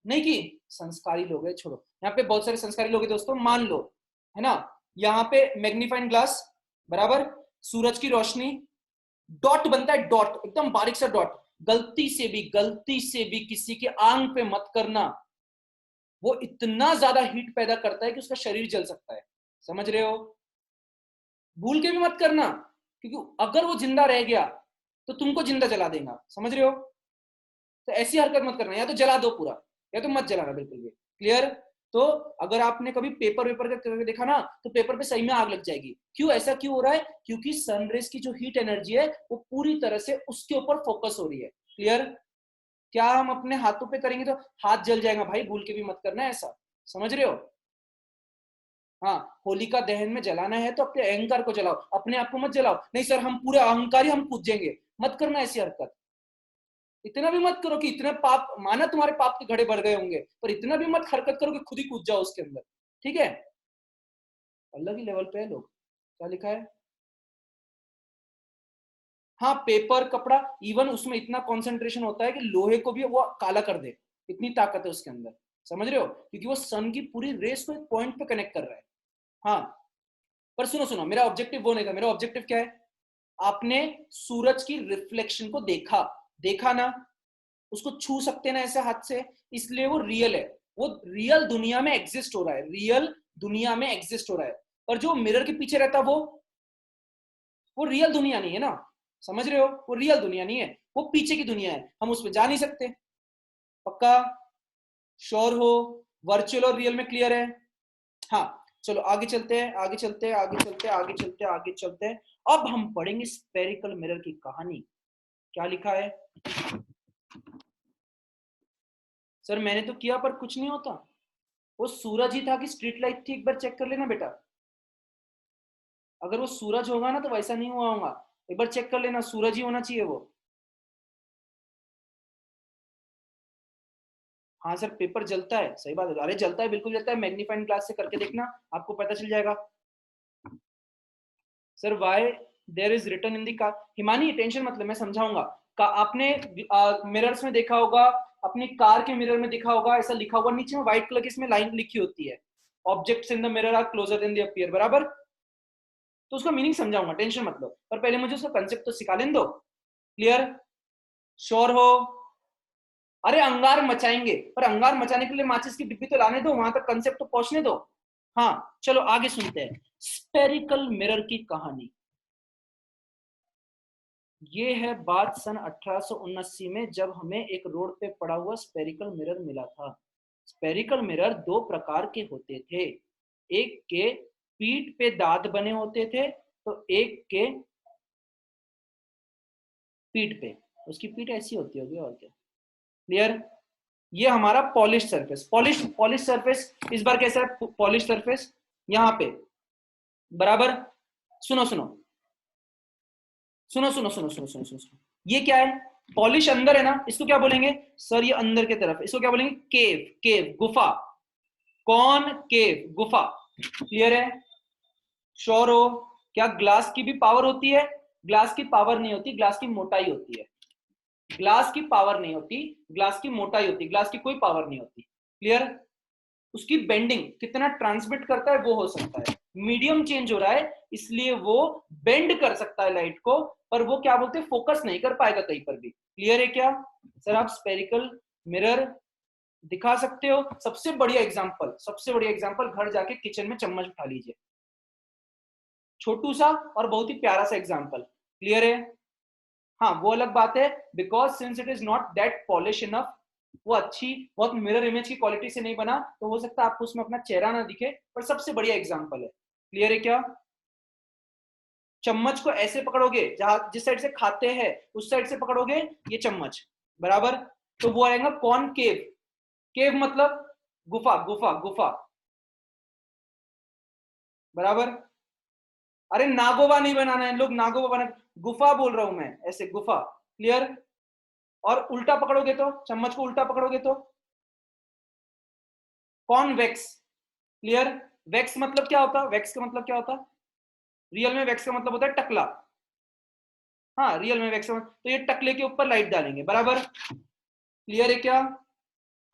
नहीं की? संस्कारी लोग है, छोड़ो, यहाँ पे बहुत सारे संस्कारी लोग हैं दोस्तों, मान लो, है ना? यहाँ पे मैग्नीफाइंग ग्लास बराबर सूरज की रोशनी, डॉट बनता है, डॉट, एकदम बारीक सा डॉट। गलती से भी किसी के आंख पे मत करना, वो इतना ज्यादा हीट पैदा करता है कि उसका शरीर जल सकता है। समझ रहे हो? भूल के भी मत करना, क्योंकि अगर वो जिंदा रह गया तो तुमको जिंदा जला देगा। समझ रहे हो? तो ऐसी हरकत मत करना, या तो जला दो पूरा, या तो मत जलाना बिल्कुल भी। क्लियर? तो अगर आपने कभी पेपर वेपर का करके देखा ना, तो पेपर पे सही में आग लग जाएगी। क्यों? ऐसा क्यों हो रहा है? क्योंकि सनरेज की जो हीट एनर्जी है वो पूरी तरह से उसके ऊपर फोकस हो रही है। क्लियर? क्या हम अपने हाथों पे करेंगे तो हाथ जल जाएगा भाई, भूल के भी मत करना ऐसा। समझ रहे हो? हाँ, होलिका दहन में जलाना है तो अपने अहंकार को जलाओ, अपने आप को मत जलाओ। नहीं सर हम पूरे अहंकारी, हम कूद जाएंगे, मत करना ऐसी हरकत। इतना भी मत करो कि इतना पाप, माना तुम्हारे पाप के घड़े भर गए होंगे, पर इतना भी मत हरकत करो कि खुद ही कूद जाओ उसके अंदर। ठीक है? अलग ही लेवल पे है लोग। क्या लिखा है? हाँ, पेपर कपड़ा, इवन उसमें इतना कंसंट्रेशन होता है कि लोहे को भी वो काला कर दे, इतनी ताकत है उसके अंदर। समझ रहे हो? क्योंकि वो सन की पूरी रेस को एक पॉइंट पे कनेक्ट कर रहा है। हाँ, पर सुनो सुनो, मेरा ऑब्जेक्टिव वो नहीं था। मेरा ऑब्जेक्टिव क्या है? आपने सूरज की रिफ्लेक्शन को देखा, देखा ना? उसको छू सकते ना ऐसे हाथ से, इसलिए वो रियल है। वो रियल दुनिया में एग्जिस्ट हो रहा है, रियल दुनिया में एग्जिस्ट हो रहा है। पर जो मिरर के पीछे रहता वो वो रियल दुनिया नहीं है ना, समझ रहे हो, वो रियल दुनिया नहीं है, वो पीछे की दुनिया है, हम उस पर जा नहीं सकते। पक्का, श्योर हो, वर्चुअल और रियल में क्लियर है? हाँ, चलो आगे चलते हैं, आगे चलते हैं, आगे चलते हैं, आगे चलते हैं, आगे चलते हैं। अब हम पढ़ेंगे स्पेरिकल मिरर की कहानी। क्या लिखा है? सर मैंने तो किया पर कुछ नहीं होता। वो सूरज ही था कि स्ट्रीट लाइट थी? एक बार चेक कर लेना बेटा, अगर वो सूरज होगा ना तो वैसा नहीं हुआ होगा, एक बार चेक कर लेना, सूरज ही होना चाहिए वो। हाँ सर पेपर जलता है, सही बात है, अरे जलता है, बिल्कुल जलता है, मैग्नीफाइंग ग्लास से करके देखना, आपको पता चल जाएगा। Sir why there is return in the car, Himani tension मतलब मैं समझाऊंगा। का आपने मिरर्स में देखा होगा, अपनी कार के मिरर में देखा होगा, ऐसा लिखा हुआ नीचे में व्हाइट कलर की इसमें लाइन लिखी होती है, objects in the mirror are closer than they appear, बराबर? तो उसका मीनिंग समझाऊंगा, टेंशन मत लो, पर पहले मुझे उसका कंसेप्ट तो सिखा लेने दो। क्लियर? श्योर हो? अरे अंगार मचाएंगे, पर अंगार मचाने के लिए माचिस की डिब्बी तो लाने दो, वहां तक कंसेप्ट तो पहुंचने दो। हाँ चलो आगे सुनते हैं स्पेरिकल मिरर की कहानी। ये है बात सन 1879 में, जब हमें एक रोड पे पड़ा हुआ स्पेरिकल मिरर मिला था। स्पेरिकल मिरर दो प्रकार के होते थे, एक के पीठ पे दांत बने होते थे, तो एक के पीठ पे, उसकी पीठ ऐसी होती होगी और क्या। क्लियर? ये हमारा polish surface, polish polish surface इस बार कैसा है? पॉलिश सरफेस यहाँ पे, बराबर? सुनो सुनो सुनो सुनो सुनो सुनो सुनो सुनो सुनो, ये क्या है? पॉलिश अंदर है ना, इसको क्या बोलेंगे सर? ये अंदर की तरफ, इसको क्या बोलेंगे? केव, केव गुफा, कौन केव गुफा। क्लियर है? श्योर हो? क्या ग्लास की भी पावर होती है? ग्लास की पावर नहीं होती, ग्लास की मोटाई होती है, ग्लास की पावर नहीं होती, ग्लास की मोटाई होती, ग्लास की कोई पावर नहीं होती। क्लियर? उसकी बेंडिंग कितना ट्रांसमिट करता है वो हो सकता है, मीडियम चेंज हो रहा है इसलिए वो बेंड कर सकता है लाइट को, पर वो क्या बोलते हैं, फोकस नहीं कर पाएगा कहीं पर भी। क्लियर है क्या? सर आप स्पेरिकल मिरर दिखा सकते हो? सबसे बढ़िया एग्जांपल, सबसे बढ़िया एग्जांपल, घर जाके किचन में चम्मच उठा लीजिए, छोटू सा और बहुत ही प्यारा सा एग्जांपल। क्लियर है? हाँ वो अलग बात है, because since it is not that polish enough, वो अच्छी बहुत मिरर इमेज की क्वालिटी से नहीं बना, तो हो सकता है आपको उसमें अपना चेहरा ना दिखे, पर सबसे बढ़िया एग्जांपल है। क्लियर है क्या? चम्मच को ऐसे पकड़ोगे, जहां जिस साइड से खाते हैं उस साइड से पकड़ोगे ये चम्मच, बराबर? तो वो आएगा कॉनकेव, केव मतलब गुफा, गुफा गुफा, बराबर? अरे नागोबा नहीं बनाना है लोग, नागोबा बना, गुफा बोल रहा हूं मैं, ऐसे गुफा। क्लियर? और उल्टा पकड़ोगे तो, चम्मच को उल्टा पकड़ोगे तो कॉन्वेक्स। क्लियर? वेक्स मतलब क्या होता? वेक्स का मतलब क्या होता? रियल में वेक्स का मतलब होता है टकला। हाँ रियल में वेक्स का तो ये टकले के ऊपर लाइट डालेंगे, बराबर? क्लियर है क्या?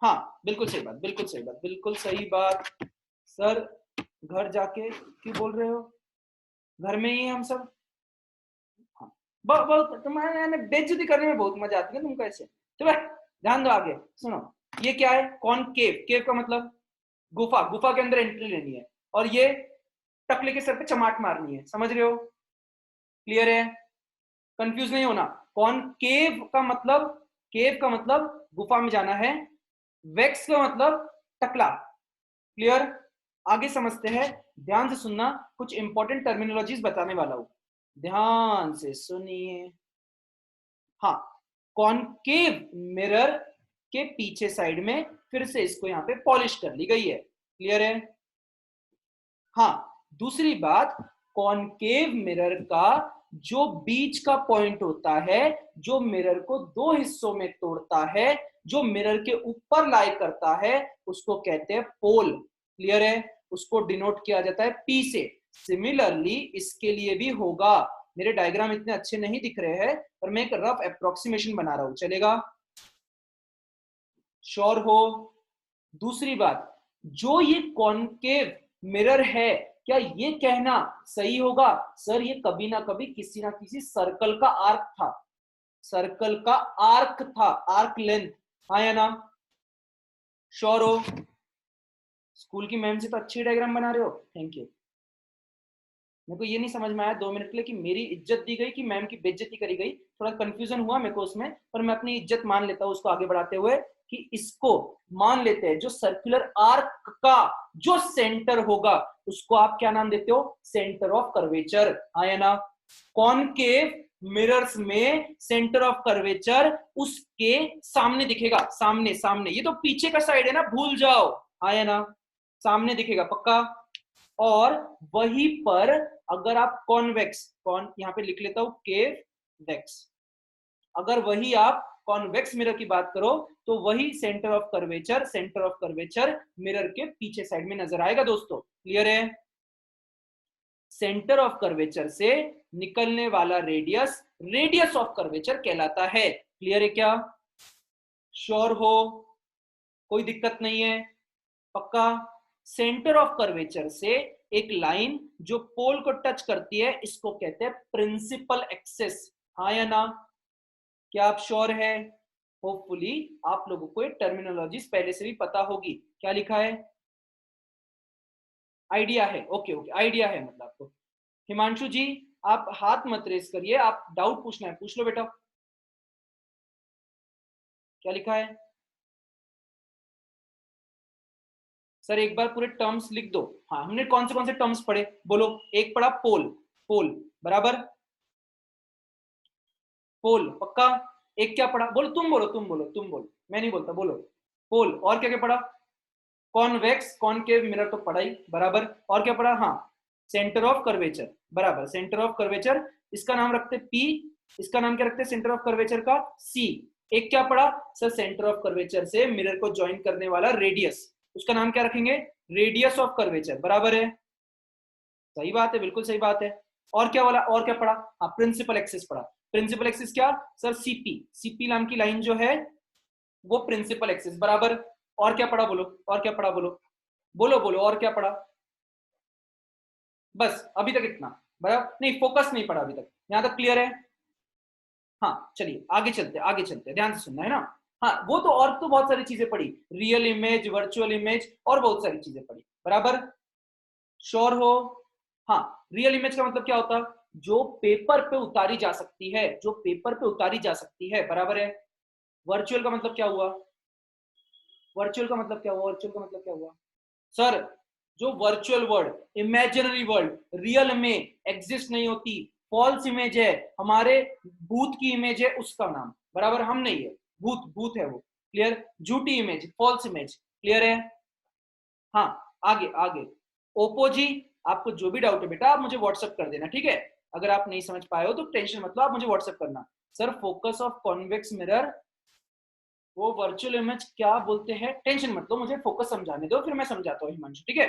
हाँ बिल्कुल सही बात, बिल्कुल सही बात, बिल्कुल सही बात। सर घर जाके क्यों बोल रहे हो, घर में ही हम सब। हाँ बहुत तुम्हारे बेइज्जती करने में बहुत मजा आती है तुमको ऐसे, तो ध्यान दो आगे। सुनो, ये क्या है? कॉनकेव, केव का मतलब गुफा, गुफा के अंदर एंट्री लेनी है, और ये टकले के सर पे चमाट मारनी है, समझ रहे हो? क्लियर है? कंफ्यूज नहीं होना। कॉनकेव का मतलब, केव का मतलब गुफा में जाना है, वेक्स का मतलब टकला। क्लियर? आगे समझते हैं, ध्यान से सुनना, कुछ इंपॉर्टेंट टर्मिनोलॉजीज बताने वाला हूं, ध्यान से सुनिए। हाँ, कॉनकेव मिरर के पीछे साइड में फिर से इसको यहां पे पॉलिश कर ली गई है। क्लियर है? हाँ, दूसरी बात, कॉनकेव मिरर का जो बीच का पॉइंट होता है, जो मिरर को दो हिस्सों में तोड़ता है, जो मिरर के ऊपर लाई करता है, उसको कहते हैं पोल। क्लियर है? उसको डिनोट किया जाता है पी से। सिमिलरली इसके लिए भी होगा, मेरे डायग्राम इतने अच्छे नहीं दिख रहे हैं, पर मैं एक रफ अप्रोक्सीमेशन बना रहा हूं, चलेगा? श्योर हो? दूसरी बात, जो ये कॉनकेव मिरर है, क्या ये कहना सही होगा सर ये कभी ना कभी किसी ना किसी सर्कल का आर्क था, सर्कल का आर्क था, आर्क लेंथ, हाँ या ना? श्योर हो? स्कूल की मैम से तो अच्छी डायग्राम बना रहे हो, थैंक यू। मेरे को ये नहीं समझ में आया 2 मिनट के लिए कि मेरी इज्जत दी गई कि मैम की बेइज्जती करी गई। थोड़ा कंफ्यूजन हुआ मेरे को उसमें, पर मैं अपनी इज्जत मान लेता हूँ उसको आगे बढ़ाते हुए कि इसको मान लेते हैं जो सर्कुलर आर्क का जो सेंटर होगा उसको आप क्या नाम देते हो? Centre of curvature. आया ना? कॉनकेव मिरर्स में सेंटर ऑफ कर्वेचर उसके सामने दिखेगा, सामने सामने। ये तो पीछे का साइड है ना, भूल जाओ। आया ना? सामने दिखेगा पक्का। और वहीं पर अगर आप कॉन्वेक्स, कौन यहां पे लिख लेता हूं केव वेक्स, अगर वही आप कॉन्वेक्स मिरर की बात करो तो वही centre of curvature, centre of curvature mirror के पीछे साइड में नजर आएगा दोस्तों। क्लियर है? सेंटर ऑफ कर्वेचर से निकलने वाला रेडियस रेडियस ऑफ कर्वेचर कहलाता है। क्लियर है क्या? श्योर हो? कोई दिक्कत नहीं है? पक्का? सेंटर ऑफ कर्वेचर से एक लाइन जो पोल को टच करती है इसको कहते हैं प्रिंसिपल एक्सिस। हाँ या ना? क्या आप श्योर है? होपफुली आप लोगों को ये टर्मिनोलॉजी पहले से भी पता होगी। क्या लिखा है? आइडिया है? ओके ओके, आइडिया है मतलब आपको। हिमांशु जी आप हाथ मत रेस करिए, आप डाउट पूछना है पूछ लो बेटा। क्या लिखा है? सर एक बार पूरे टर्म्स लिख दो। हाँ, हमने कौन से टर्म्स पढ़े बोलो? एक पढ़ा पोल, पोल बराबर, पोल पक्का। एक क्या पढ़ा? बोलो, तुम बोलो, तुम बोलो, तुम बोलो, मैं नहीं बोलता, बोलो। पोल। और क्या क्या पढ़ा? कॉन्वेक्स कॉनकेव मिरर तो पढ़ा ही बराबर। और क्या पढ़ा? हाँ, सेंटर ऑफ कर्वेचर बराबर, सेंटर ऑफ कर्वेचर। इसका नाम रखते पी, इसका नाम क्या रखते? सेंटर ऑफ कर्वेचर का सी। एक क्या पढ़ा सर? सेंटर ऑफ कर्वेचर से मिरर को ज्वाइन करने वाला रेडियस, उसका नाम क्या रखेंगे? रेडियस ऑफ कर्वेचर बराबर है। सही बात है, बिल्कुल सही बात है। और क्या वाला? और क्या पढ़ा? हाँ, प्रिंसिपल एक्सिस पढ़ा। प्रिंसिपल एक्सिस क्या सर? सीपी, सीपी नाम की लाइन जो है वो प्रिंसिपल एक्सिस बराबर। और क्या पढ़ा बोलो? और क्या पढ़ा बोलो? बोलो बोलो, और क्या पढ़ा? बस अभी तक इतना बराबर? नहीं, फोकस नहीं पढ़ा अभी तक, यहां तक क्लियर है? हाँ चलिए आगे चलते, आगे चलते, ध्यान से सुनना है ना। हाँ वो तो, और तो बहुत सारी चीजें पढ़ी, रियल इमेज, वर्चुअल इमेज और बहुत सारी चीजें पढ़ी बराबर। श्योर हो? हाँ, रियल इमेज का मतलब क्या होता है? जो पेपर पे उतारी जा सकती है, जो पेपर पे उतारी जा सकती है बराबर है। वर्चुअल का मतलब क्या हुआ? वर्चुअल का मतलब क्या हुआ? वर्चुअल का मतलब क्या हुआ सर? जो virtual world, imaginary world, real में एग्जिस्ट नहीं होती, फॉल्स इमेज है, हमारे भूत की इमेज है उसका नाम बराबर, हम नहीं है, भूत, भूत है वो। क्लियर? झूठी इमेज, फॉल्स इमेज। क्लियर है? हाँ, आगे आगे। ओप्पो जी, आपको जो भी डाउट है बेटा आप मुझे व्हाट्सएप कर देना, ठीक है? अगर आप नहीं समझ पाए हो तो टेंशन मत लो, आप मुझे व्हाट्सएप करना। Sir focus of convex mirror, वो वर्चुअल इमेज क्या बोलते हैं? टेंशन मत लो, मुझे फोकस समझाने दो, फिर मैं समझाता हूँ हिमांशु, ठीक है?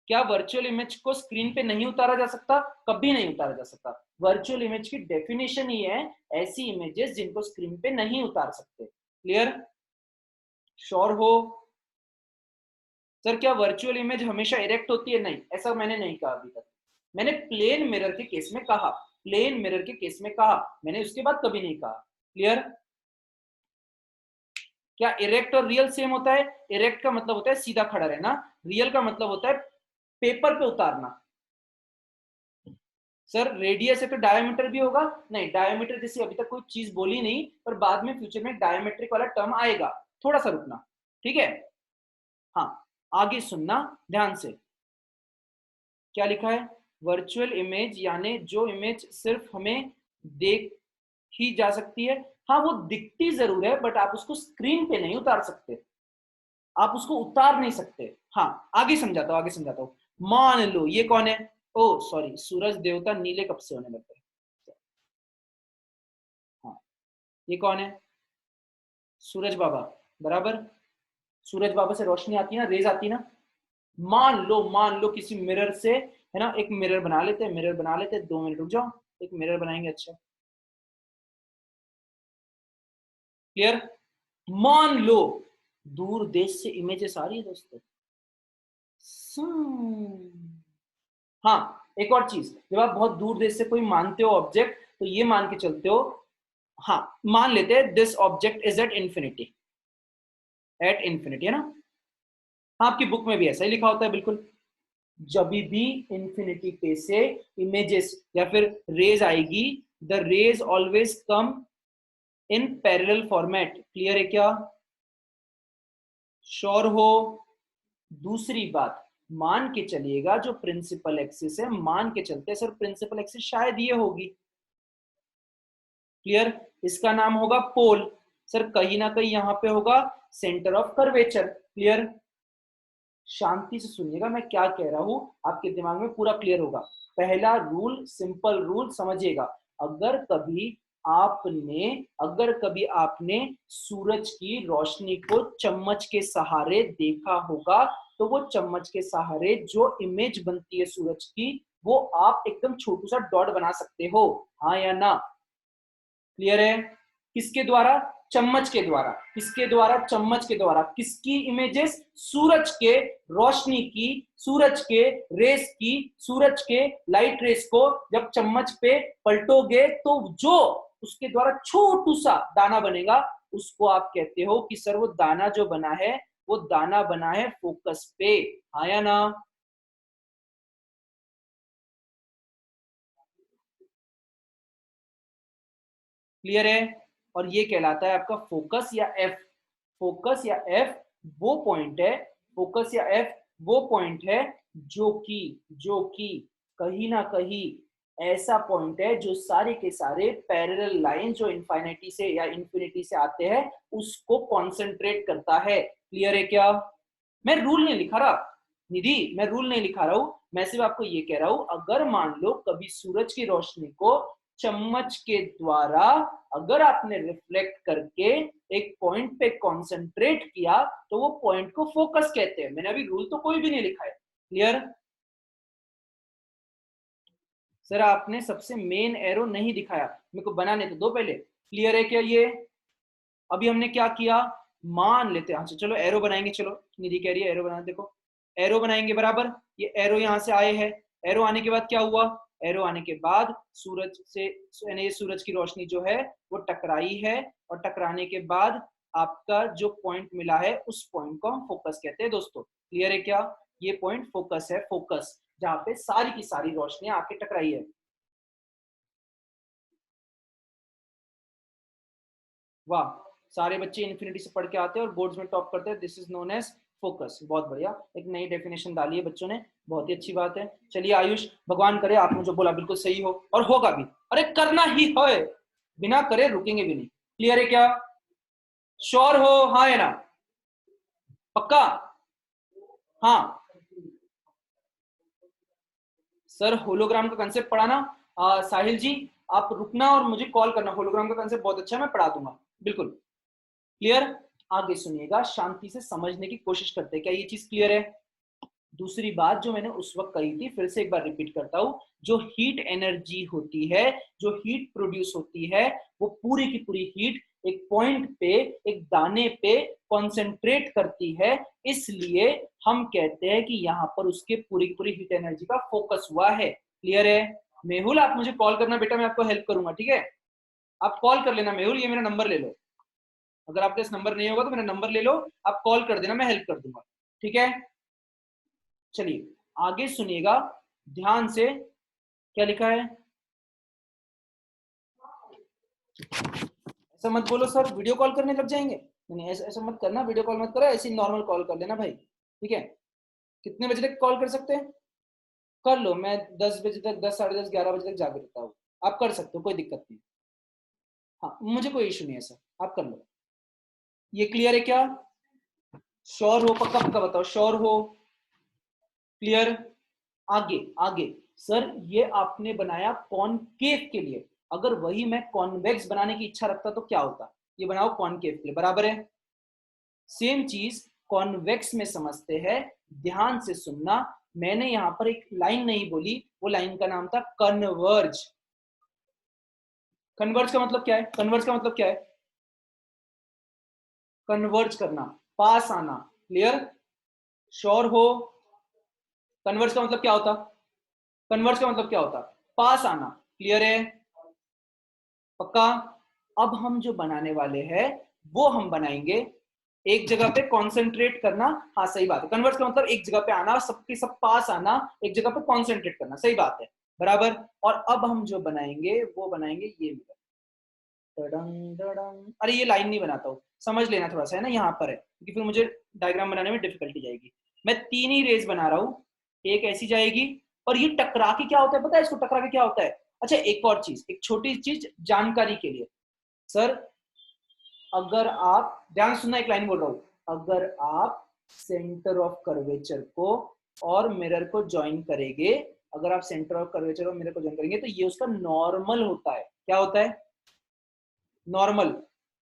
क्या वर्चुअल इमेज को स्क्रीन पे नहीं उतारा जा सकता? कभी नहीं उतारा जा सकता। वर्चुअल इमेज की डेफिनेशन ही है ऐसी इमेजेस जिनको स्क्रीन पे नहीं उतार सकते। क्लियर? श्योर हो? सर क्या वर्चुअल इमेज हमेशा इरेक्ट होती है? नहीं, ऐसा मैंने नहीं कहा अभी तक। मैंने प्लेन मिरर के केस में कहा, प्लेन मिरर के केस में कहा मैंने, उसके बाद कभी नहीं कहा। क्लियर? क्या इरेक्ट और रियल सेम होता है? इरेक्ट का मतलब होता है सीधा खड़ा रहना, रियल का मतलब होता है पेपर पे उतारना। सर रेडियस है तो डायमीटर भी होगा? नहीं, डायमीटर जैसी अभी तक कोई चीज बोली नहीं, पर बाद में फ्यूचर में डायमेट्रिक वाला टर्म आएगा, थोड़ा सा रुकना, ठीक है? हाँ, आगे सुनना ध्यान से। क्या लिखा है? वर्चुअल इमेज यानी जो इमेज सिर्फ हमें देख ही जा सकती है। हाँ वो दिखती जरूर है, बट आप उसको स्क्रीन पे नहीं उतार सकते, आप उसको उतार नहीं सकते। हाँ, आगे समझाता हूँ, आगे समझाता हूँ। मान लो ये कौन है? ओ सॉरी, सूरज देवता नीले कब से होने लगते हैं? हाँ, ये कौन है? सूरज बाबा बराबर। सूरज बाबा से रोशनी आती है ना, रेज आती है ना। मान लो, मान लो किसी मिरर से, है ना, एक मिरर बना लेते हैं, मिरर बना लेते हैं, 2 मिनट रुक जाओ, एक मिरर बनाएंगे। अच्छा क्लियर? मान लो दूर देश से इमेजेस आ रही है दोस्तों। हाँ, एक और चीज, जब आप बहुत दूर देश से कोई मानते हो ऑब्जेक्ट, तो ये मान के चलते हो, हाँ मान लेते हैं this object is at infinity, at infinity, है ना? हाँ, आपकी बुक में भी ऐसा ही लिखा होता है बिल्कुल। जब भी इंफिनिटी पे से इमेजेस या फिर रेज आएगी, the rays always come in parallel format. Clear है क्या? श्योर हो? दूसरी बात, मान के चलिएगा जो प्रिंसिपल एक्सिस है, मान के चलते सर प्रिंसिपल एक्सिस शायद ये होगी। क्लियर? इसका नाम होगा पोल। सर कहीं ना कहीं यहां पे होगा सेंटर ऑफ कर्वेचर। क्लियर? शांति से सुनिएगा मैं क्या कह रहा हूं, आपके दिमाग में पूरा क्लियर होगा। पहला रूल, सिंपल रूल समझिएगा। अगर कभी आपने सूरज की रोशनी को चम्मच के सहारे देखा होगा, तो वो चम्मच के सहारे जो इमेज बनती है सूरज की, वो आप एकदम छोटू सा डॉट बना सकते हो, हाँ या ना? क्लियर है? किसके द्वारा? चम्मच के द्वारा। किसके द्वारा? चम्मच के द्वारा। किसकी इमेजेस? सूरज के रोशनी की, सूरज के रेस की, सूरज के लाइट रेस को जब चम्मच पे पलटोगे तो जो उसके द्वारा छोटू सा दाना बनेगा, उसको आप कहते हो कि सर वो दाना जो बना है, वो दाना बना है फोकस पे, हाँ या ना? क्लियर है? और ये कहलाता है आपका फोकस या एफ। फोकस या एफ वो पॉइंट है, फोकस या एफ वो पॉइंट है जो कि कहीं ना कहीं ऐसा पॉइंट है जो सारे के सारे पैरेलल लाइन जो इनफाइनिटी से या इंफिनिटी से आते हैं उसको कॉन्सेंट्रेट करता है। क्लियर है क्या? मैं रूल नहीं लिखा रहा निधि, मैं रूल नहीं लिखा रहा हूं, मैं सिर्फ आपको ये कह रहा हूं, अगर मान लो कभी सूरज की रोशनी को चम्मच के द्वारा अगर आपने रिफ्लेक्ट करके एक पॉइंट पे कंसंट्रेट किया, तो वो पॉइंट को फोकस कहते हैं। मैंने अभी रूल तो कोई भी नहीं लिखा है। क्लियर? सर आपने सबसे मेन एरो नहीं दिखाया, मेरे को बनाने तो दो पहले। क्लियर है क्या ये? अभी हमने क्या किया, मान लेते हैं, अच्छा चलो एरो बनाएंगे, चलो निधि कह रही है एरो बनाना, देखो एरो बनाएंगे बराबर। ये एरो यहां से आए हैं, एरो आने के बाद क्या हुआ, एरो आने के बाद सूरज से यानी ये सूरज की रोशनी जो है वो टकराई है, और टकराने के बाद आपका जो पॉइंट मिला है उस पॉइंट को हम फोकस कहते हैं दोस्तों। क्लियर है क्या? ये पॉइंट फोकस है, फोकस जहां पे सारी की सारी रोशनी आके टकराई है। वाह, सारे बच्चे इन्फिनिटी से पढ़ के आते हैं और बोर्ड्स में टॉप करते हैं। This is known as focus. बहुत बढ़िया, एक नई डेफिनेशन डाली है बच्चों ने, बहुत ही अच्छी बात है। चलिए आयुष, भगवान करे आपने जो बोला बिल्कुल सही हो, और होगा भी, अरे करना ही है, बिना करे रुकेंगे भी नहीं। क्लियर है क्या? श्योर हो? हाँ या ना? पक्का? हाँ। सर होलोग्राम का कंसेप्ट पढ़ाना, साहिल जी आप रुकना और मुझे कॉल करना, होलोग्राम का कंसेप्ट बहुत अच्छा है, मैं पढ़ा दूंगा बिल्कुल। क्लियर? आगे सुनिएगा, शांति से समझने की कोशिश करते हैं, क्या ये चीज क्लियर है? दूसरी बात जो मैंने उस वक्त कही थी, फिर से एक बार रिपीट करता हूं, जो हीट एनर्जी होती है, जो हीट प्रोड्यूस होती है, वो पूरी की पूरी हीट एक पॉइंट पे, एक दाने पे कॉन्सेंट्रेट करती है, इसलिए हम कहते हैं कि यहाँ पर उसके पूरी की पूरी हीट एनर्जी का फोकस हुआ है। क्लियर है? मेहुल आप मुझे कॉल करना बेटा, मैं आपको हेल्प करूंगा, ठीक है? आप कॉल कर लेना मेहुल, ये मेरा नंबर ले लो, अगर आपके पास नंबर नहीं होगा तो मेरा नंबर ले लो, आप कॉल कर देना, मैं हेल्प कर दूंगा, ठीक है? चलिए आगे सुनिएगा ध्यान से, क्या लिखा है। ऐसा मत बोलो सर वीडियो कॉल करने लग जाएंगे, नहीं ऐसा ऐसा मत करना, वीडियो कॉल मत करो, ऐसी नॉर्मल कॉल कर लेना भाई, ठीक है? कितने बजे तक कॉल कर सकते हैं? कर लो, मैं 10 बजे तक, 10, साढ़े 10, 11 बजे तक जागे रहता हूँ, आप कर सकते हो, कोई दिक्कत नहीं। हाँ मुझे कोई इशू नहीं है सर, आप कर लो। ये क्लियर है क्या? श्योर हो? पक्का पक्का बताओ, श्योर हो? क्लियर? आगे आगे, सर ये आपने बनाया कॉनकेव के लिए, अगर वही मैं कॉन्वेक्स बनाने की इच्छा रखता तो क्या होता, ये बनाओ कॉनकेव के लिए, बराबर है? सेम चीज कॉन्वेक्स में समझते हैं, ध्यान से सुनना, मैंने यहां पर एक लाइन नहीं बोली, वो लाइन का नाम था कन्वर्ज। कन्वर्ज का मतलब क्या है? कन्वर्ज का मतलब क्या है? कन्वर्ज करना, पास आना। क्लियर? श्योर हो? कन्वर्ज का मतलब क्या होता? कन्वर्ज का मतलब क्या होता? पास आना। क्लियर है? पक्का? अब हम जो बनाने वाले हैं वो हम बनाएंगे एक जगह पे कॉन्सेंट्रेट करना, हाँ सही बात है। कन्वर्स का मतलब एक जगह पे आना, सबके सब पास आना, एक जगह पे कॉन्सेंट्रेट करना, सही बात है, बराबर। और अब हम जो बनाएंगे वो बनाएंगे ये मिरर। अरे ये लाइन नहीं बनाता हूँ, समझ लेना थोड़ा सा, है ना, यहाँ पर है, क्योंकि फिर मुझे डायग्राम बनाने में डिफिकल्टी जाएगी। मैं 3 ही रेज बना रहा हूँ, एक ऐसी जाएगी, और ये टकरा के क्या होता है पता है इसको, टकरा के क्या होता है? अच्छा एक और चीज, एक छोटी चीज जानकारी के लिए, सर अगर आप ध्यान सुनना, एक लाइन बोल रहा हूं, अगर आप सेंटर ऑफ कर्वेचर को और मिरर को ज्वाइन करेंगे, अगर आप सेंटर ऑफ कर्वेचर और मिरर को ज्वाइन करेंगे तो ये उसका नॉर्मल होता है। क्या होता है? नॉर्मल।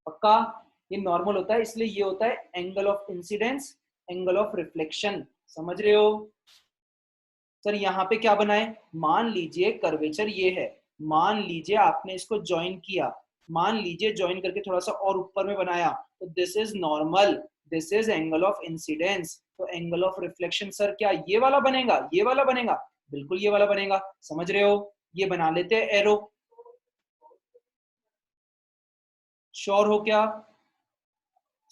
पक्का? ये नॉर्मल होता है, इसलिए ये होता है angle of incidence, angle of reflection. समझ रहे हो? सर यहाँ पे क्या बनाए, मान लीजिए कर्वेचर ये है, मान लीजिए आपने इसको ज्वाइन किया, मान लीजिए ज्वाइन करके थोड़ा सा और ऊपर में बनाया, तो this is normal, this is angle of incidence. तो एंगल ऑफ रिफ्लेक्शन सर क्या ये वाला बनेगा? ये वाला बनेगा, बिल्कुल ये वाला बनेगा। समझ रहे हो? ये बना लेते हैं एरो। श्योर हो क्या?